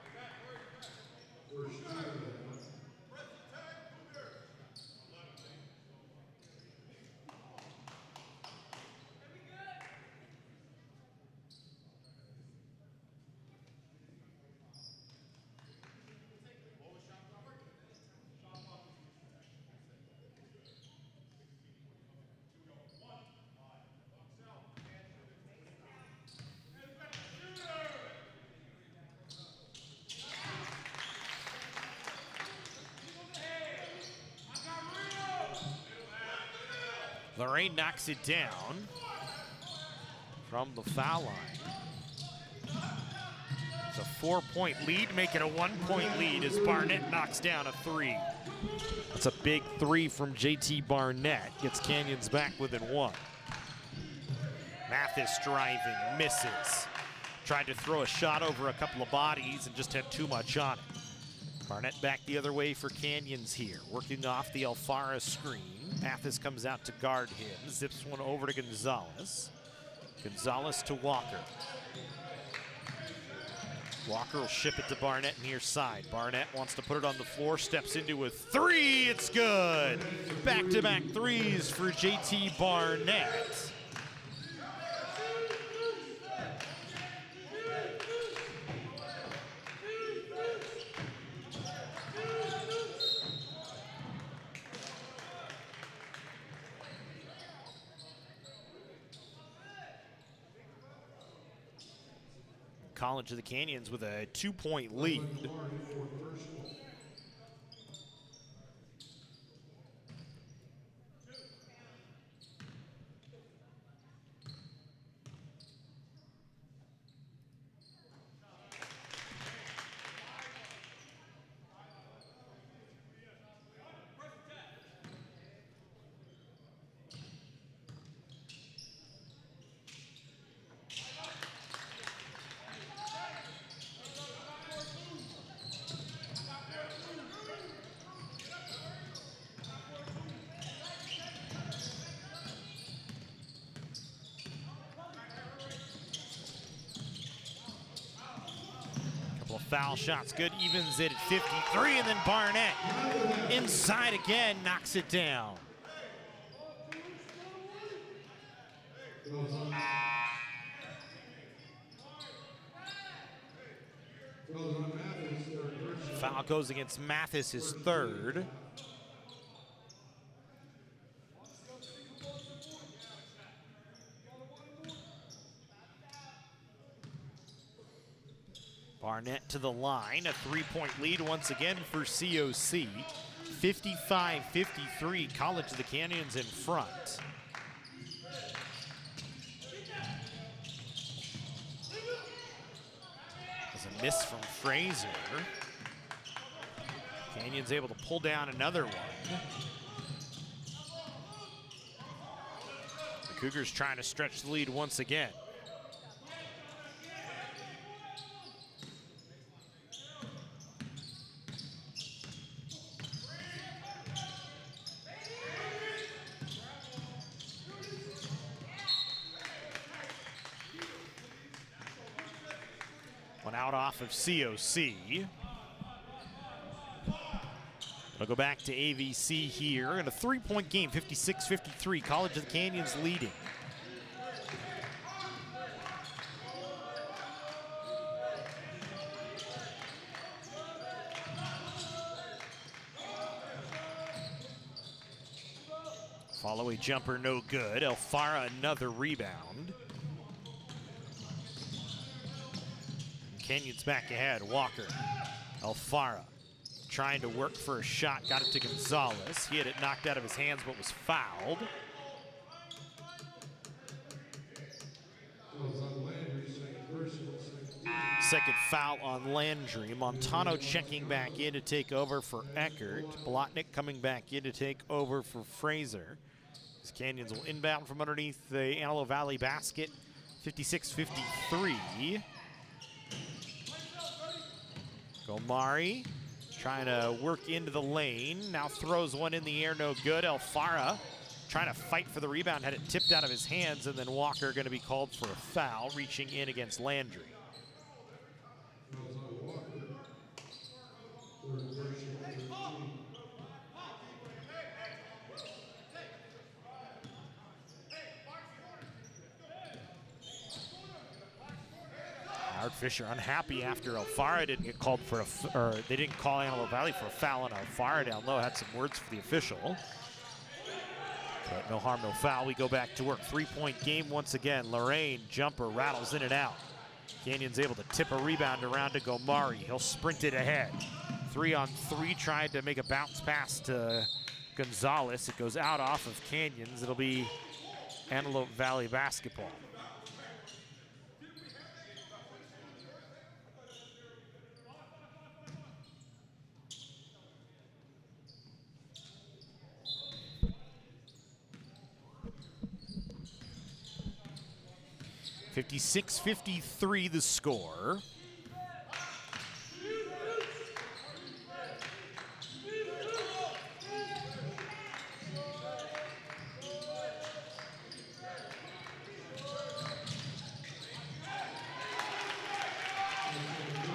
A: Lorraine knocks it down from the foul line. It's a 4-point lead, make it a 1-point lead as Barnett knocks down a 3. That's a big 3 from JT Barnett. Gets Canyons back within 1. Mathis driving, misses. Tried to throw a shot over a couple of bodies and just had too much on it. Barnett back the other way for Canyons here, working off the Elfara screen. Mathis comes out to guard him, zips one over to Gonzalez. Gonzalez to Walker. Walker will ship it to Barnett near side. Barnett wants to put it on the floor, steps into a 3, it's good! Back-to-back 3s for JT Barnett. College of the Canyons with a 2-point lead. Foul shots good, evens it at 53, and then Barnett inside again, knocks it down. Foul goes against Mathis, his third. Barnett to the line, a 3-point lead once again for COC. 55-53, College of the Canyons in front. There's a miss from Fraser. Canyons able to pull down another one. The Cougars trying to stretch the lead once again. One out off of COC. It'll go back to AVC here in a 3-point game, 56-53. College of the Canyons leading. Follow-away jumper, no good. Elfara another rebound. Canyons back ahead, Walker. Elfara trying to work for a shot, got it to Gonzalez. He had it knocked out of his hands but was fouled. Second foul on Landry. Montano checking back in to take over for Eckert. Blotnick coming back in to take over for Fraser. These Canyons will inbound from underneath the Antelope Valley basket, 56-53. Gomari trying to work into the lane. Now throws one in the air, no good. Elfara trying to fight for the rebound, had it tipped out of his hands, and then Walker going to be called for a foul, reaching in against Landry. Howard Fisher unhappy after Elfara didn't get called for or they didn't call Antelope Valley for a foul on Elfara down low. Had some words for the official. But no harm, no foul. We go back to work. 3-point game once again. Lorraine, jumper, rattles in and out. Canyons able to tip a rebound around to Gomari. He'll sprint it ahead. 3-on-3, tried to make a bounce pass to Gonzalez. It goes out off of Canyons. It'll be Antelope Valley basketball. (56-53) the score.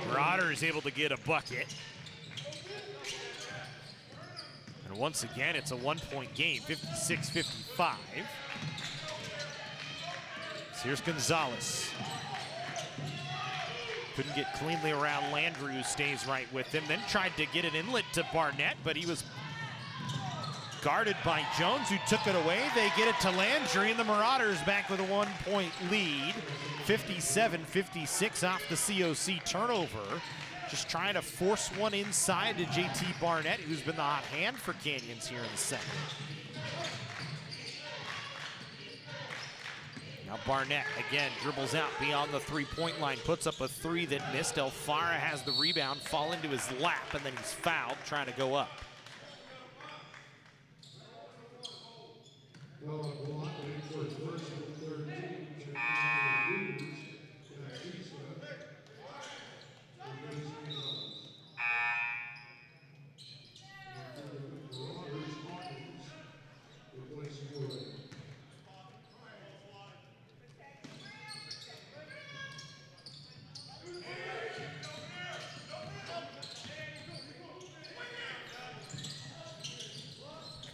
A: Marauder is able to get a bucket. And once again, it's a 1-point game, 56-55. Here's Gonzalez. Couldn't get cleanly around Landry, who stays right with him. Then tried to get an inlet to Barnett, but he was guarded by Jones, who took it away. They get it to Landry, and the Marauders back with a 1-point lead. 57-56 off the COC turnover. Just trying to force one inside to JT Barnett, who's been the hot hand for Canyons here in the second. Now Barnett, again, dribbles out beyond the three-point line, puts up a three that missed. Alfara has the rebound, fall into his lap, and then he's fouled, trying to go up.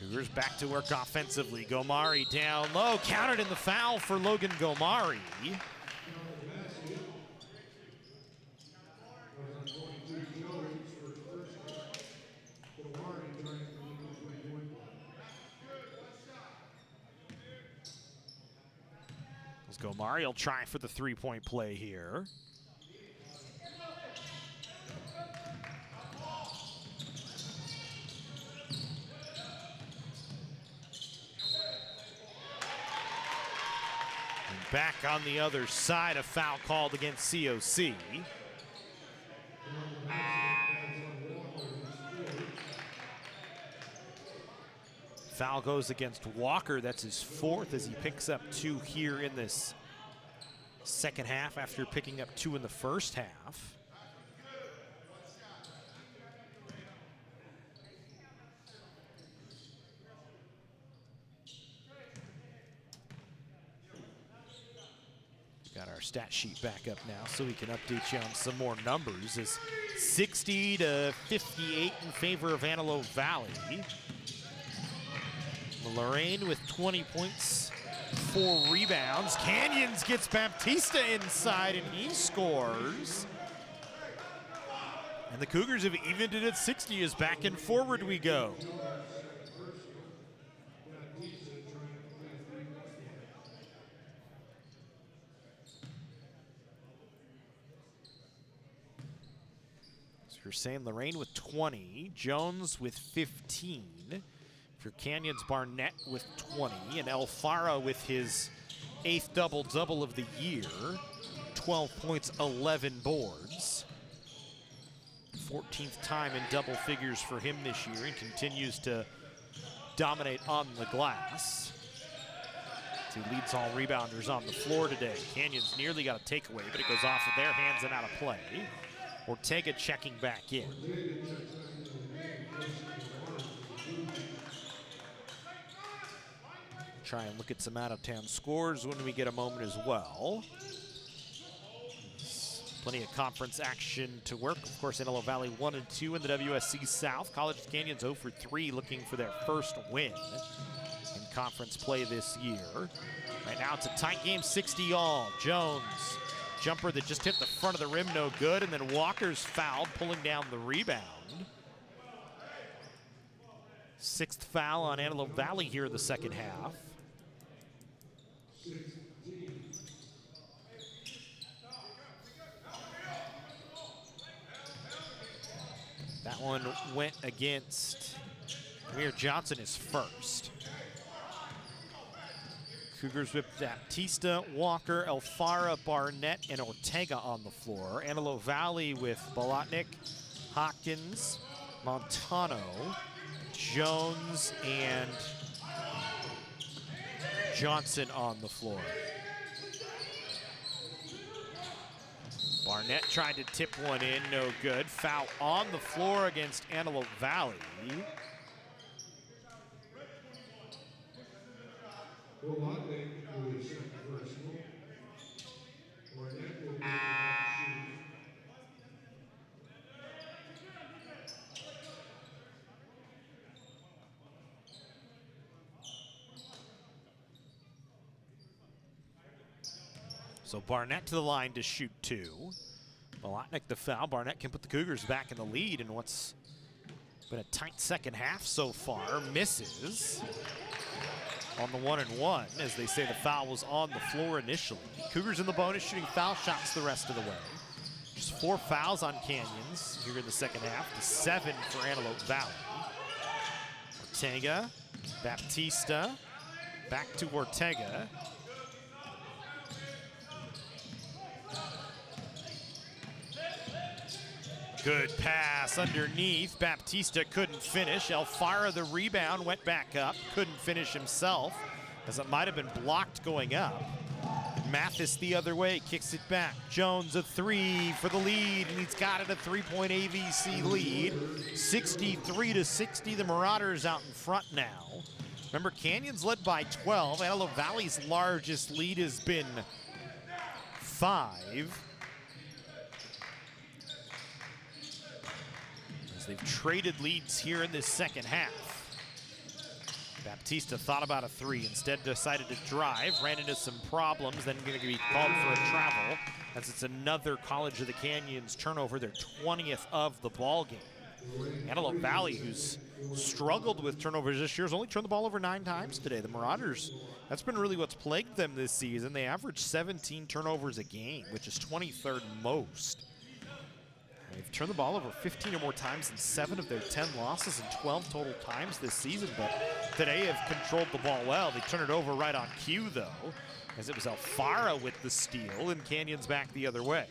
A: Cougars back to work offensively. Gomari down low, counted in the foul for Logan Gomari. Gomari will try for the three-point play here. Back on the other side, a foul called against COC. Foul goes against Walker. That's his fourth as he picks up two here in this second half after picking up two in the first half. Got our stat sheet back up now so we can update you on some more numbers. It's 60-58 in favor of Antelope Valley. Lorraine with 20 points, 4 rebounds. Canyons gets Baptista inside and he scores. And the Cougars have evened it at 60 as back and forward we go. You're saying Lorraine with 20, Jones with 15. For Canyons, Barnett with 20, and Alfara with his 8th double-double of the year. 12 points, 11 boards. 14th time in double figures for him this year, and continues to dominate on the glass. He leads all rebounders on the floor today. Canyons nearly got a takeaway, but it goes off of their hands and out of play. Ortega checking back in. Try and look at some out-of-town scores when we get a moment as well. Plenty of conference action to work. Of course, Antelope Valley 1 and 2 in the WSC South. College Canyons 0 for 3, looking for their first win in conference play this year. Right now it's a tight game, 60 all. Jones, jumper that just hit the front of the rim, no good, and then Walker's fouled, pulling down the rebound. 6th foul on Antelope Valley here in the second half. That one went against Amir Johnson, his first. Cougars with Baptista, Walker, Alfara, Barnett, and Ortega on the floor. Antelope Valley with Bolotnik, Hopkins, Montano, Jones, and Johnson on the floor. Barnett tried to tip one in, no good. Foul on the floor against Antelope Valley. So Barnett to the line to shoot 2. Bolotnik the foul. Barnett can put the Cougars back in the lead in what's Been a tight second half so far. Misses on the 1-and-1. As they say, the foul was on the floor initially. Cougars in the bonus, shooting foul shots the rest of the way. Just 4 fouls on Canyons here in the second half to 7 for Antelope Valley. Ortega, Baptista, back to Ortega. Good pass underneath. Baptista couldn't finish. Elfira, the rebound, went back up. Couldn't finish himself, as it might have been blocked going up. Mathis the other way, kicks it back. Jones a 3 for the lead, and he's got it, a 3-point AVC lead. 63-60, the Marauders out in front now. Remember, Canyons led by 12. Antelope Valley's largest lead has been 5. As they've traded leads here in this second half. Baptista thought about a 3, instead decided to drive, ran into some problems, then going to be called for a travel, as it's another College of the Canyons turnover, their 20th of the ball game. Antelope Valley, who's struggled with turnovers this year, has only turned the ball over 9 times today. The Marauders, that's been really what's plagued them this season. They average 17 turnovers a game, which is 23rd most. They've turned the ball over 15 or more times in 7 of their 10 losses and 12 total times this season, but today have controlled the ball well. They turn it over right on cue, though, as it was Elfira with the steal, and Canyons back the other way.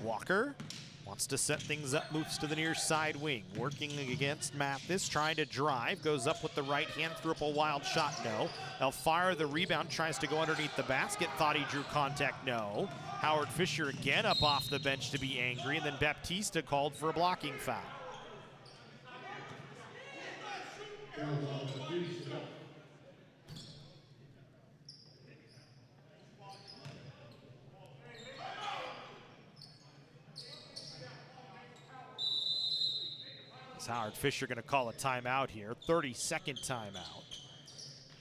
A: Walker wants to set things up, moves to the near side wing, working against Mathis, trying to drive, goes up with the right hand, threw up a wild shot, no. Elfira, the rebound, tries to go underneath the basket, thought he drew contact, no. Howard Fisher again up off the bench to be angry, and then Baptista called for a blocking foul. Is Howard Fisher going to call a timeout here? 32nd timeout.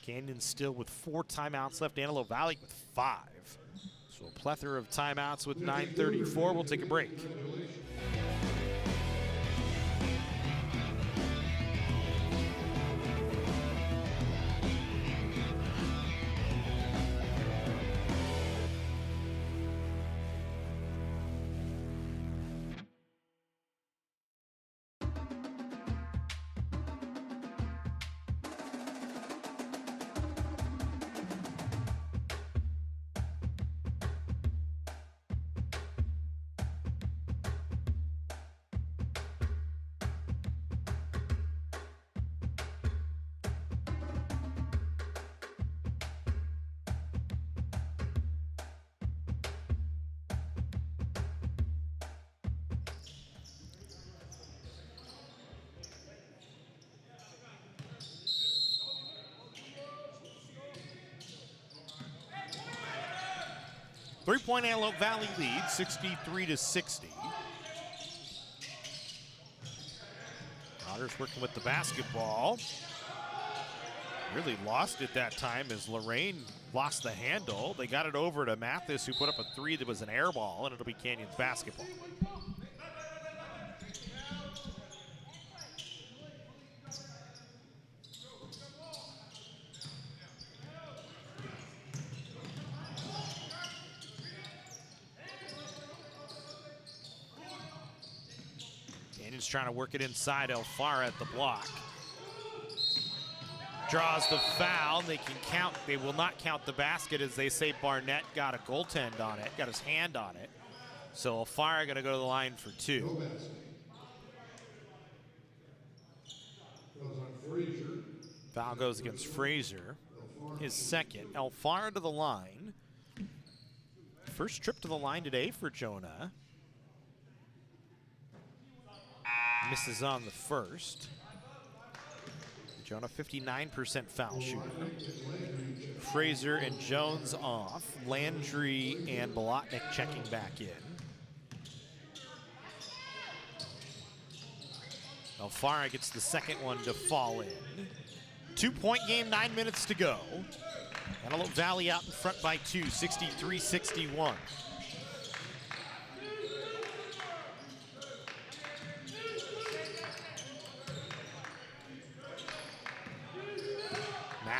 A: Canyons still with 4 timeouts left. Antelope Valley with 5. So a plethora of timeouts with 9:34. We'll take a break. Three-point Antelope Valley lead, 63-60. Marauders working with the basketball. Really lost it that time as Lorraine lost the handle. They got it over to Mathis, who put up a 3 that was an air ball, and it'll be Canyons basketball. Canyons trying to work it inside. Elfira at the block. Draws the foul. They can count. They will not count the basket, as they say Barnett got a goaltend on it, got his hand on it. So Elfira going to go to the line for 2. Foul goes against Fraser. His second. Elfira to the line. First trip to the line today for Jonah. Misses on the first. Jonah, 59% foul shooter. Fraser and Jones off. Landry and Bolotnik checking back in. Elfira gets the second one to fall in. 2-point game, 9 minutes to go. Antelope Valley out in front by 2, 63-61.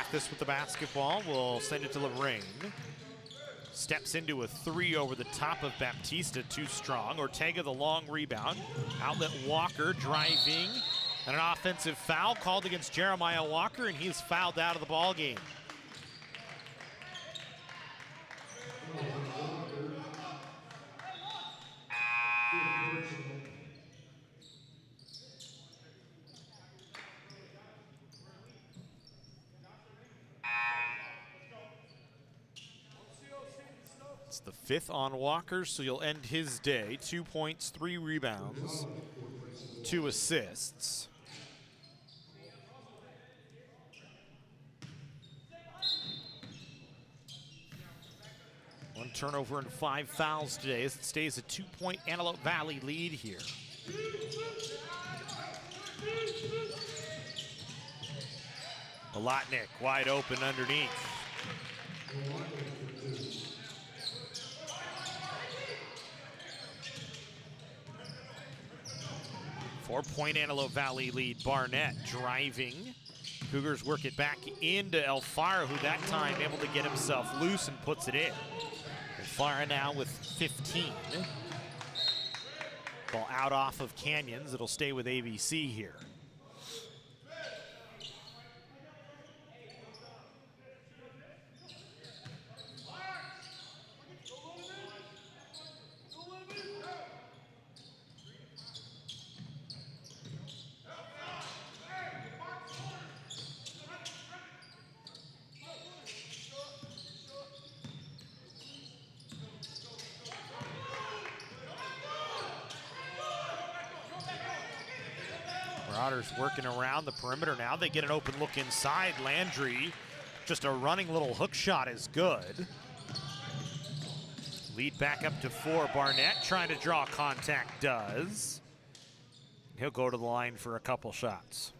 A: Mathis with the basketball will send it to Lorraine. Steps into a 3 over the top of Baptista, too strong. Ortega the long rebound. Outlet Walker driving. And an offensive foul called against Jeremiah Walker, and he's fouled out of the ball game. It's the 5th on Walker, so you'll end his day. 2 points, 3 rebounds, 2 assists. One turnover and 5 fouls today as it stays a 2-point Antelope Valley lead here. Bolotnik wide open underneath. 4-point Antelope Valley lead. Barnett driving. Cougars work it back into Alfaro, who that time able to get himself loose and puts it in. Alfaro now with 15. Ball out off of Canyons. It'll stay with ABC here. Marauders working around the perimeter now. They get an open look inside. Landry, just a running little hook shot is good. Lead back up to 4. Barnett trying to draw contact, does. He'll go to the line for a couple shots.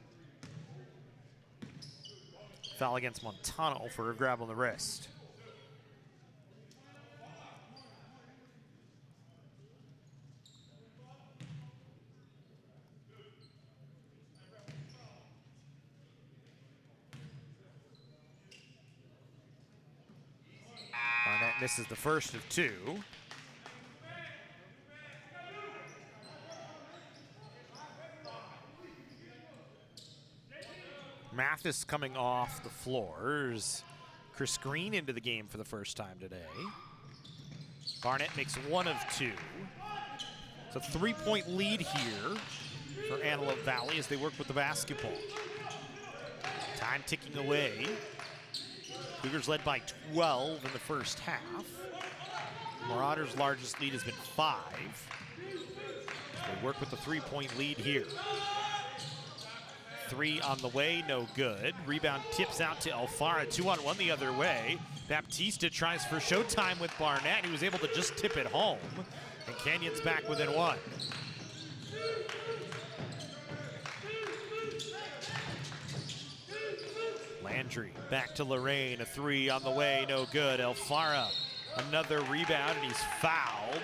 A: Foul against Montano for a grab on the wrist. Barnett misses the first of 2. Mathis coming off the floors. Chris Green into the game for the first time today. Barnett makes 1 of 2. It's a 3-point lead here for Antelope Valley as they work with the basketball. Time ticking away. Cougars led by 12 in the first half. Marauders' largest lead has been 5. They work with the 3-point lead here. 3 on the way, no good. Rebound tips out to Alfaro, 2-on-1 the other way. Baptista tries for showtime with Barnett. He was able to just tip it home. And Canyon's back within 1. Landry back to Lorraine, a 3 on the way, no good. Alfaro, another rebound, and he's fouled.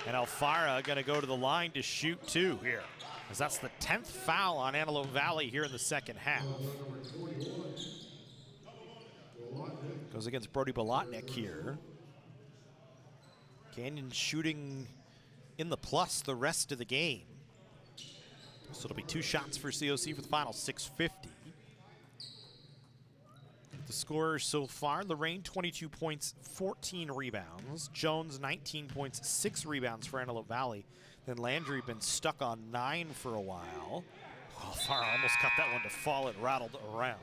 A: And Alfaro gonna go to the line to shoot 2 here, as that's the 10th foul on Antelope Valley here in the second half. Goes against Brody Bolotnik here. Canyon shooting in the plus the rest of the game. So it'll be 2 shots for COC for the final 6:50. The scorers so far: Lorraine 22 points, 14 rebounds. Jones 19 points, 6 rebounds for Antelope Valley. Then Landry been stuck on 9 for a while. Alfaro almost got that one to fall. It rattled around.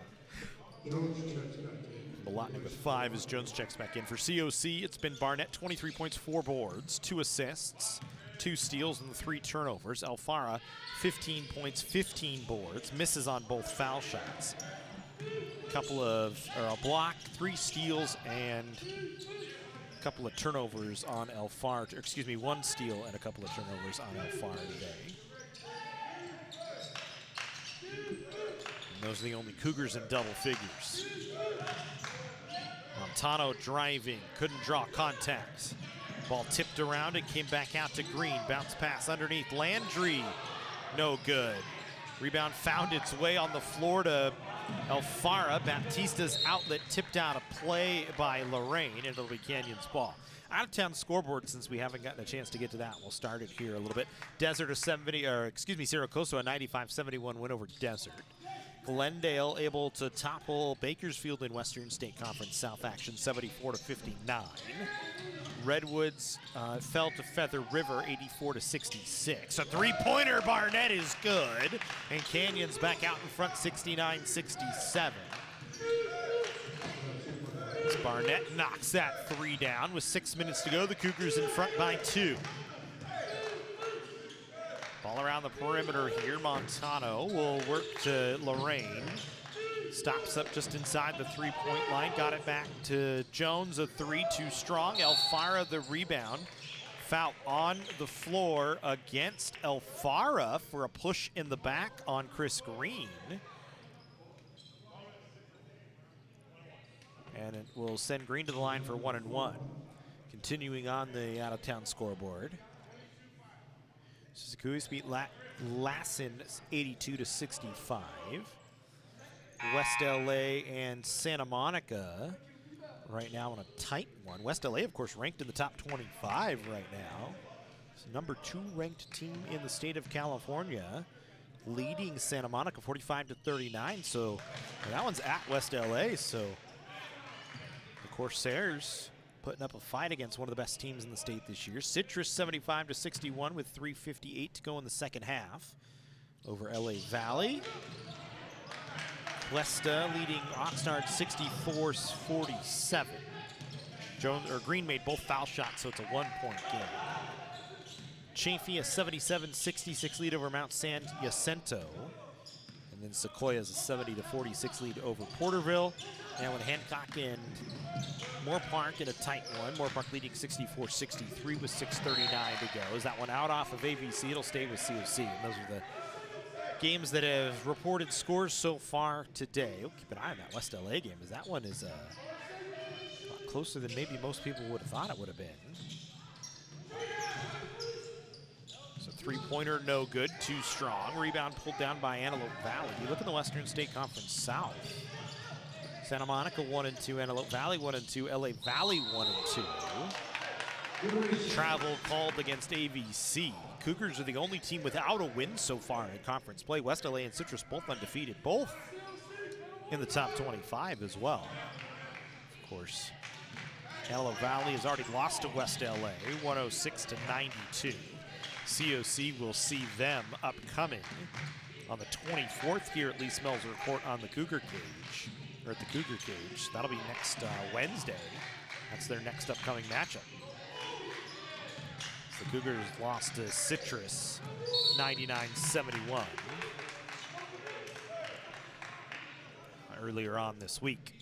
A: Bolotnik with 5 as Jones checks back in. For COC, it's been Barnett, 23 points, 4 boards, 2 assists, 2 steals, and 3 turnovers. Alfaro, 15 points, 15 boards, misses on both foul shots. A block, 3 steals, and a couple of turnovers on Alfaro. Excuse me, 1 steal and a couple of turnovers on Alfaro today. And those are the only Cougars in double figures. Montano driving, couldn't draw contact. Ball tipped around and came back out to Green. Bounce pass underneath. Landry, no good. Rebound found its way on the floor to Alfara, Baptista's outlet tipped out a play by Lorraine, and it'll be Canyon's ball. Out of town scoreboard, since we haven't gotten a chance to get to that. We'll start it here a little bit. Cerro Coso, a 95-71 win over Desert. Glendale able to topple Bakersfield in Western State Conference South action, 74-59. Redwoods fell to Feather River, 84-66. A three-pointer, Barnett is good, and Canyon's back out in front, 69-67. As Barnett knocks that three down with 6 minutes to go. The Cougars in front by 2. Ball around the perimeter here. Montano will work to Lorraine. Stops up just inside the three-point line. Got it back to Jones. A three, too strong. Alfara the rebound. Foul on the floor against Alfara for a push in the back on Chris Green. And it will send Green to the line for 1 and 1. Continuing on the out-of-town scoreboard. Suzuki beat Lassen 82-65. West LA and Santa Monica right now on a tight one. West LA, of course, ranked in the top 25 right now. It's number 2 ranked team in the state of California, leading Santa Monica 45-39. So that one's at West LA. So the Corsairs putting up a fight against one of the best teams in the state this year. Citrus 75-61 with 3:58 to go in the second half over LA Valley. Cuesta leading Oxnard 64-47. Green made both foul shots, so it's a 1-point game. Chaffee a 77-66 lead over Mount San Jacinto. And then Sequoia's a 70-46 lead over Porterville. Now with Hancock and Moorpark in a tight one. Moorpark leading 64-63 with 6:39 to go. Is that one out off of AVC? It'll stay with COC. And those are the games that have reported scores so far today. We'll keep an eye on that West LA game, as that one is a lot closer than maybe most people would have thought it would have been. So three-pointer, no good, too strong. Rebound pulled down by Antelope Valley. You look in the Western State Conference South. Santa Monica 1-2, Antelope Valley 1-2, LA Valley 1-2. Travel called against AVC. Cougars are the only team without a win so far in conference play. West LA and Citrus both undefeated, both in the top 25 as well. Of course, Antelope Valley has already lost to West LA, 106-92. COC will see them upcoming on the 24th here at Lee Smelser Court on the Cougar cage, or at the Cougar cage. That'll be next Wednesday. That's their next upcoming matchup. The Cougars lost to Citrus 99-71 earlier on this week.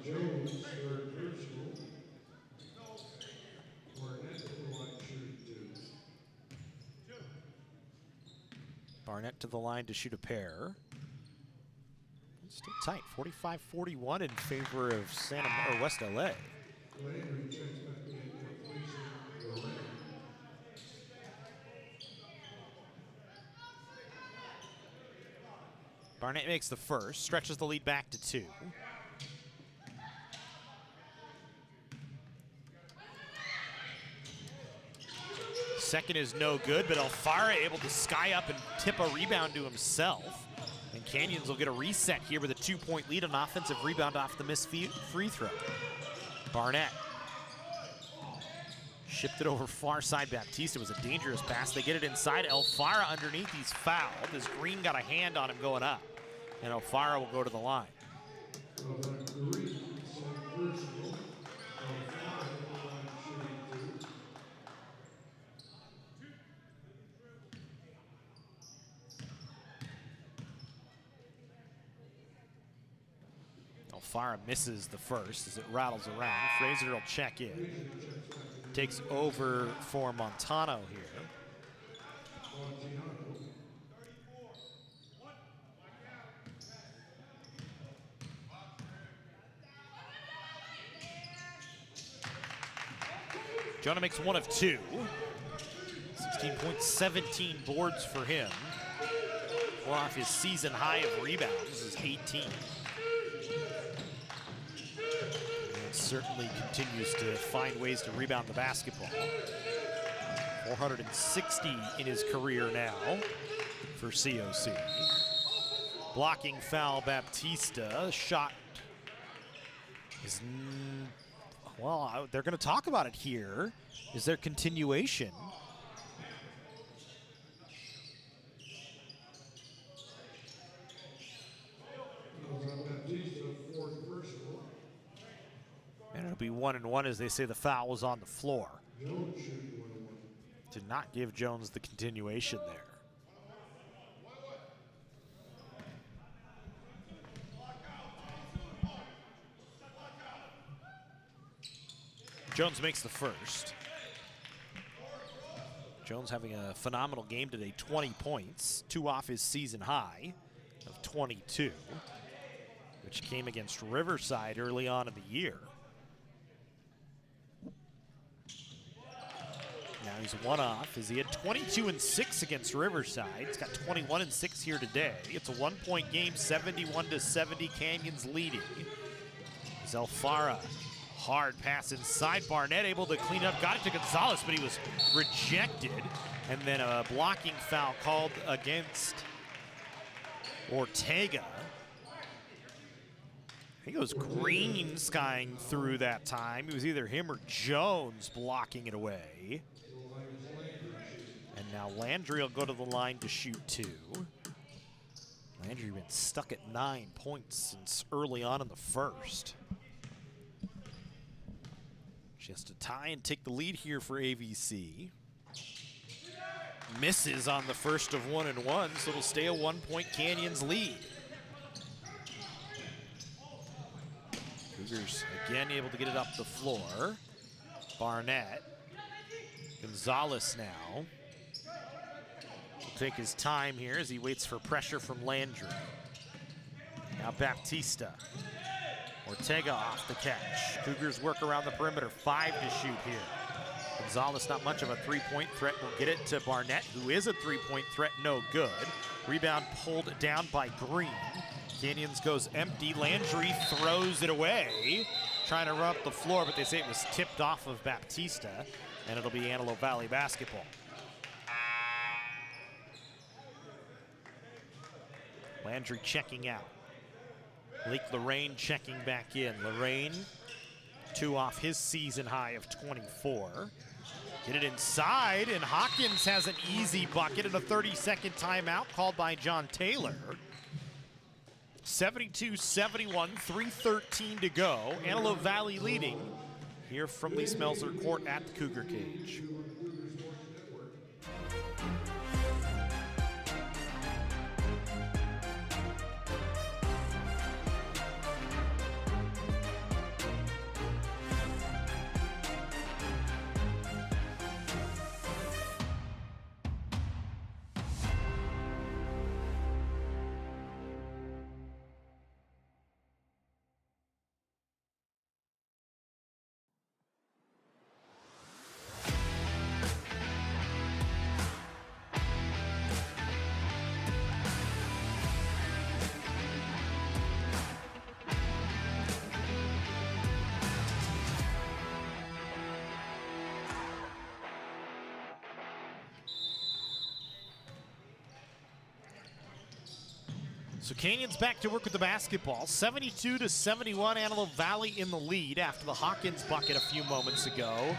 B: Jones, third personal. Barnett to the line, shooting 2.
A: Barnett to the line to shoot a pair. It's still tight, 45-41 in favor of West LA. Barnett makes the first, stretches the lead back to 2. Second is no good, but Alfara able to sky up and tip a rebound to himself. And Canyons will get a reset here with a 2-point lead, an offensive rebound off the missed free throw. Barnett shipped it over far side. Baptista was a dangerous pass. They get it inside. Alfara underneath. He's fouled as Green got a hand on him going up. And Alfara will go to the line. Alfara misses the first as it rattles around. Fraser will check in. Takes over for Montano here. Jonah makes 1 of 2. 16 points, 17 boards for him. Well, off his season high of rebounds is 18. And certainly continues to find ways to rebound the basketball. 460 in his career now for COC. Blocking foul, Baptista. Shot is, well, they're going to talk about it here. Is there continuation? And it'll be 1-1 as they say the foul was on the floor. Did not give Jones the continuation there. Jones makes the first. Jones having a phenomenal game today, 20 points, 2 off his season high of 22, which came against Riverside early on in the year. Now he's 1 off as he had 22 and 6 against Riverside. He's got 21 and 6 here today. It's a 1-point game, 71-70, Canyons leading. As Alfara, hard pass inside, Barnett able to clean up, got it to Gonzalez, but he was rejected. And then a blocking foul called against Ortega. I think it was Green skying through that time. It was either him or Jones blocking it away. And now Landry will go to the line to shoot 2. Landry been stuck at 9 points since early on in the first. She has to tie and take the lead here for AVC. Misses on the first of 1-1, so it'll stay a 1-point Canyons lead. Cougars again able to get it up the floor. Barnett. Gonzalez now. Will take his time here as he waits for pressure from Landry. Now Baptista. Ortega off the catch. Cougars work around the perimeter, 5 to shoot here. Gonzalez not much of a 3-point threat. Will get it to Barnett, who is a 3-point threat, no good. Rebound pulled down by Green. Canyons goes empty. Landry throws it away, trying to run up the floor, but they say it was tipped off of Baptista, and it'll be Antelope Valley basketball. Landry checking out. Lake Lorraine checking back in. Lorraine, 2 off his season high of 24. Get it inside, and Hawkins has an easy bucket and a 30-second timeout called by John Taylor. 72-71, 3:13 to go. Antelope Valley leading here from the Smelser court at the Cougar cage. So Canyons back to work with the basketball. 72-71, Antelope Valley in the lead after the Hawkins bucket a few moments ago. And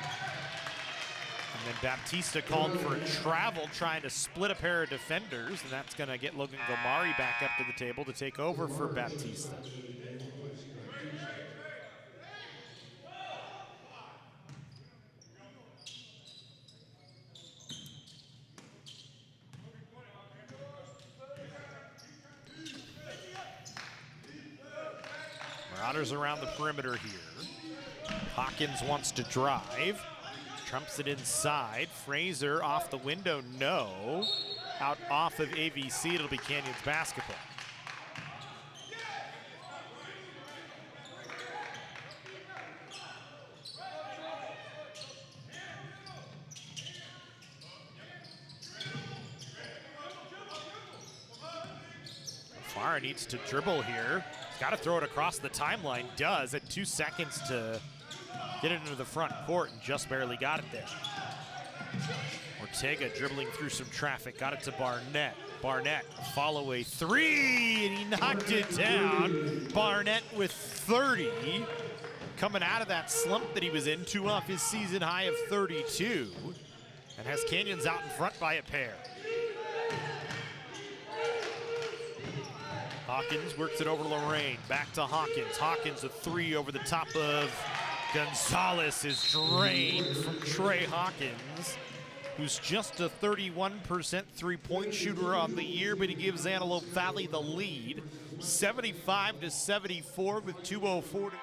A: then Baptista called for a travel, trying to split a pair of defenders, and that's going to get Logan Gomari back up to the table to take over for Baptista. Marauders around the perimeter here. Hawkins wants to drive. Trumps it inside. Fraser off the window, no. Out off of AVC, it'll be Canyons basketball. Alfara needs to dribble here. He's got to throw it across the timeline. Does at 2 seconds to get it into the front court and just barely got it there. Ortega dribbling through some traffic, got it to Barnett. Barnett, follow a three, and he knocked it down. Barnett with 30, coming out of that slump that he was in, 2 off his season high of 32, and has Canyons out in front by a pair. Hawkins works it over to Lorraine, back to Hawkins. Hawkins a 3 over the top of Gonzalez is drained from Trey Hawkins, who's just a 31% three-point shooter on the year, but he gives Antelope Valley the lead, 75-74 with 2:04 to...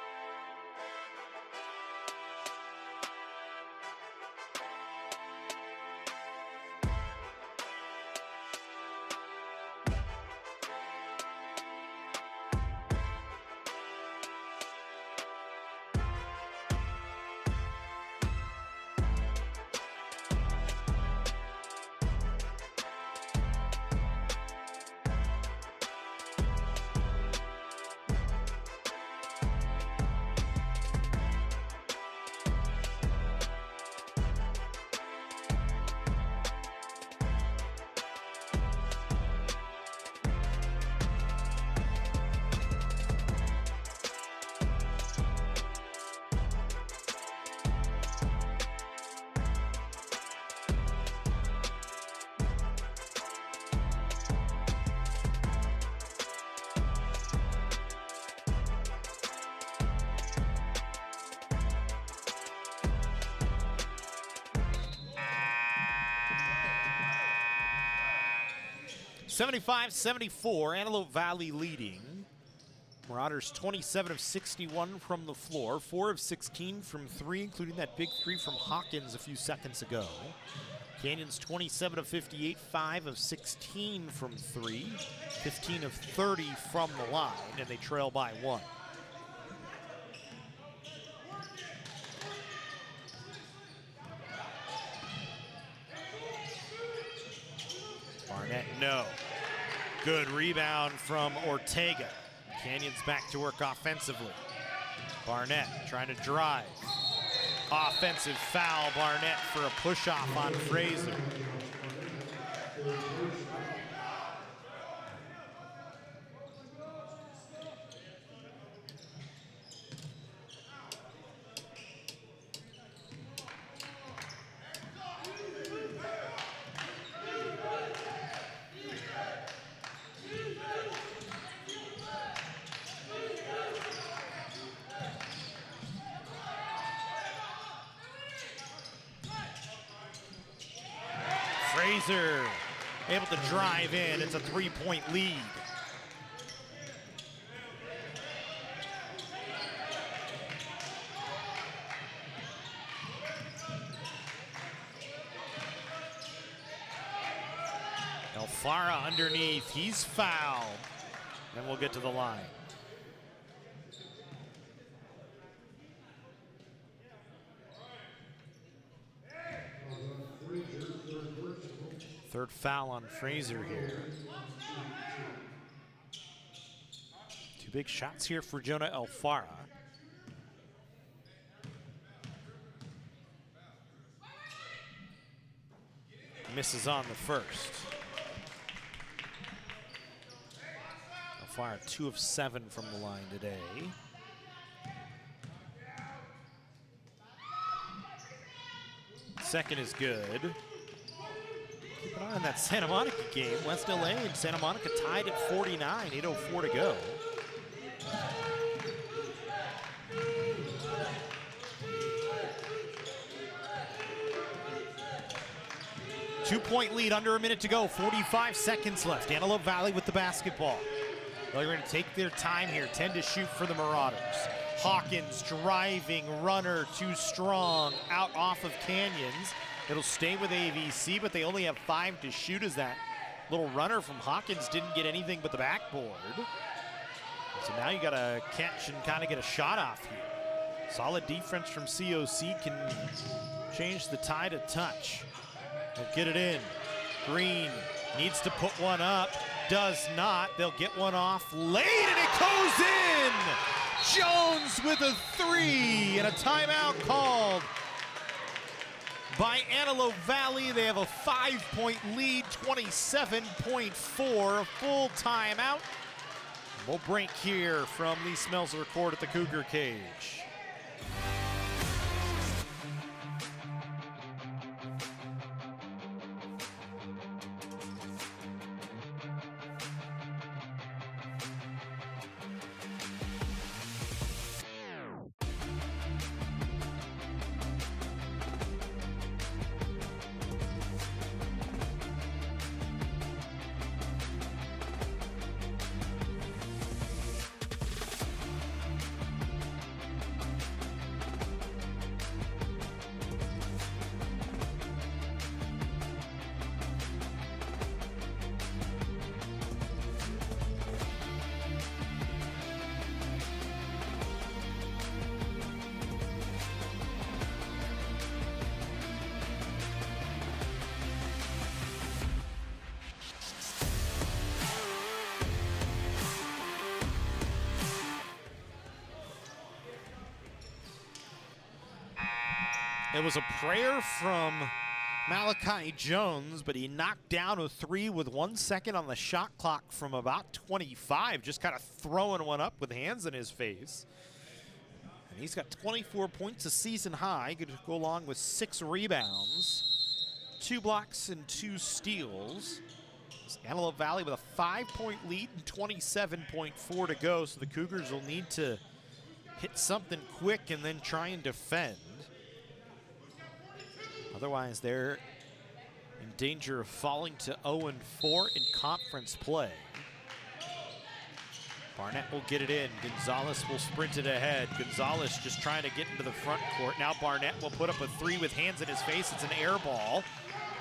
A: (75-74), Antelope Valley leading. Marauders 27 of 61 from the floor, 4 of 16 from 3, including that big 3 from Hawkins a few seconds ago. Canyons 27 of 58, 5 of 16 from 3, 15 of 30 from the line, and they trail by 1. Barnett, no. Good rebound from Ortega. Canyons back to work offensively. Barnett trying to drive. Offensive foul, Barnett for a push-off on Fraser. Fraser able to drive in. It's a 3-point lead. Alfara underneath. He's fouled. And we'll get to the line. Third foul on Fraser here. 2 big shots here for Jonah Alfara. Misses on the first. Alfara 2 of 7 from the line today. Second is good. Keep an eye on that Santa Monica game. West LA and Santa Monica tied at 49, 8:04 to go. Two-point lead, under a minute to go, 45 seconds left. Antelope Valley with the basketball. They're going to take their time here, 10 to shoot for the Marauders. Hawkins driving, runner too strong, out off of Canyons. It'll stay with AVC, but they only have 5 to shoot as that little runner from Hawkins didn't get anything but the backboard. So now you got to catch and kind of get a shot off here. Solid defense from COC can change the tide a touch. They'll get it in. Green needs to put one up. does not. They'll get one off late, and it goes in! Jones with a 3, and a timeout called by Antelope Valley. They have a 5-point lead, 27.4, a full timeout. We'll break here from the Smelser court at the Cougar cage. It was a prayer from Malachi Jones, but he knocked down a 3 with 1 second on the shot clock from about 25, just kind of throwing one up with hands in his face. And he's got 24 points, a season high, going to go along with 6 rebounds, 2 blocks and 2 steals. It's Antelope Valley with a 5-point lead and 27.4 to go, so the Cougars will need to hit something quick and then try and defend. Otherwise, they're in danger of falling to 0-4 in conference play. Barnett will get it in. Gonzalez will sprint it ahead. Gonzalez just trying to get into the front court. Now Barnett will put up a 3 with hands in his face. It's an air ball.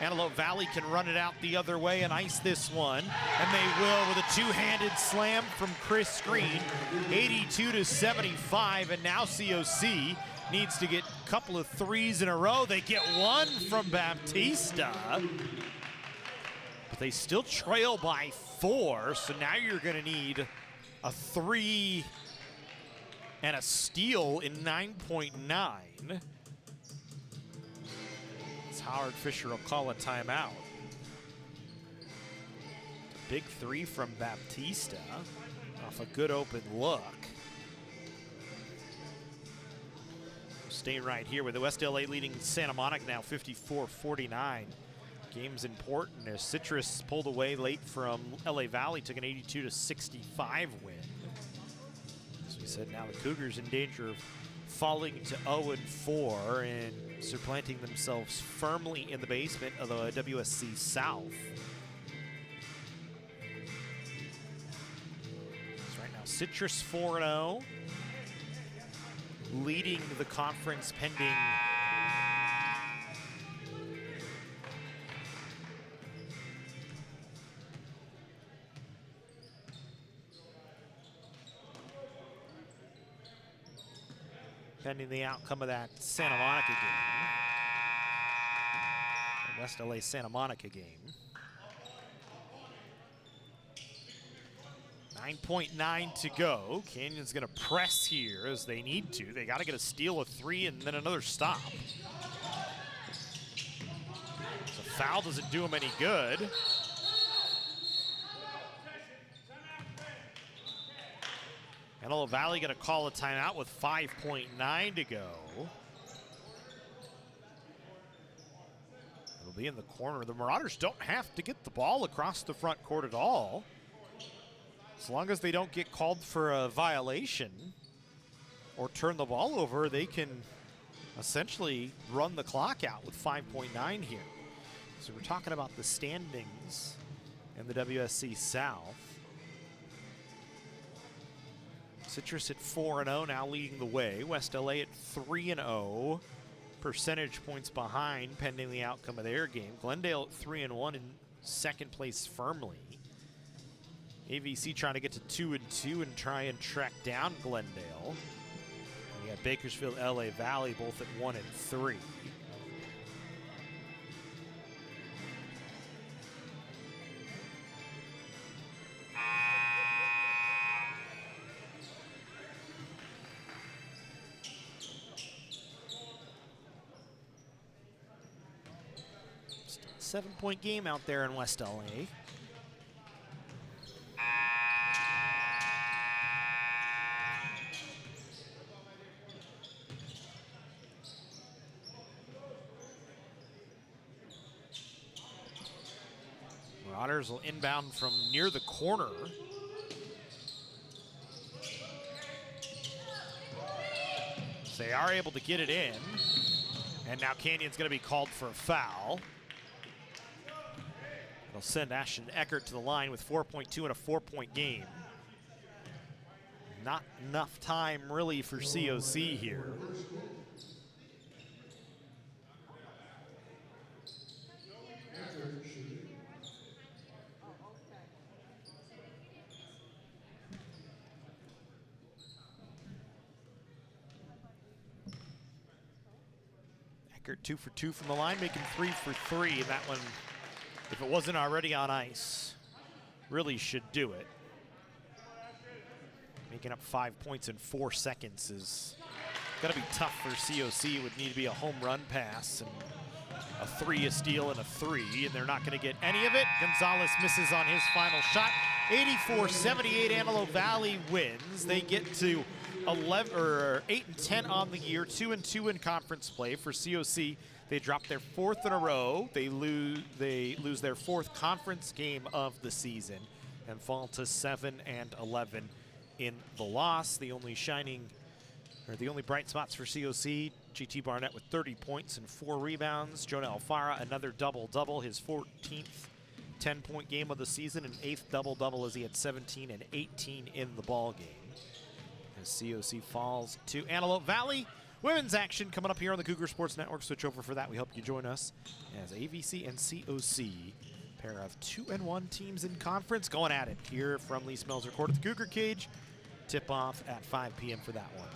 A: Antelope Valley can run it out the other way and ice this one. And they will with a 2-handed slam from Chris Green. 82-75, and now COC needs to get a couple of 3s in a row. They get one from Baptista, but they still trail by 4, so now you're gonna need a 3 and a steal in 9.9. As Howard Fisher will call a timeout. Big 3 from Baptista off a good open look. Stay right here with the West LA leading Santa Monica now 54-49. Game's important as Citrus pulled away late from LA Valley, took an 82-65 win. As we said, now the Cougars in danger of falling to 0-4 and supplanting themselves firmly in the basement of the WSC South. So right now, Citrus 4-0. Leading the conference pending the outcome of that Santa Monica game. The West LA Santa Monica game. 9.9 to go. Canyon's gonna press here as they need to. They gotta get a steal, a 3, and then another stop. So foul doesn't do them any good. Antelope Valley gonna call a timeout with 5.9 to go. It'll be in the corner. The Marauders don't have to get the ball across the front court at all. As long as they don't get called for a violation or turn the ball over, they can essentially run the clock out with 5.9 here. So we're talking about the standings in the WSC South. Citrus at 4-0, now leading the way. West LA at 3-0, percentage points behind pending the outcome of their game. Glendale at 3-1 in second place firmly. AVC trying to get to 2-2 and try and track down Glendale. And you got Bakersfield, LA Valley both at 1-3. 7-point game out there in West LA. Marauders will inbound from near the corner. So they are able to get it in. And now Canyon's going to be called for a foul. It'll send Ashton Eckert to the line with 4.2 in a 4-point game. Not enough time really for COC here. Eckert 2 for 2 from the line, making 3 for 3. And that one, if it wasn't already on ice, really should do it. Making up 5 points in 4 seconds is gonna be tough for COC. It would need to be a home run pass and a 3, a steal, and a 3, and they're not gonna get any of it. Gonzalez misses on his final shot. 84-78, Antelope Valley wins. They get to 8-10 on the year, 2-2 in conference play. For COC, they drop their 4th in a row. They lose their 4th conference game of the season and fall to 7-11 in the loss. The only bright spots for COC, GT Barnett with 30 points and 4 rebounds. Jonah Alfara, another double-double, his 14th 10-point game of the season, and 8th double-double as he had 17 and 18 in the ball game. As COC falls to Antelope Valley. Women's action coming up here on the Cougar Sports Network. Switch over for that. We hope you join us as AVC and COC, pair of 2-1 teams in conference, going at it here from Lee Smelser Court at the Cougar Cage. Tip off at 5 p.m. for that one.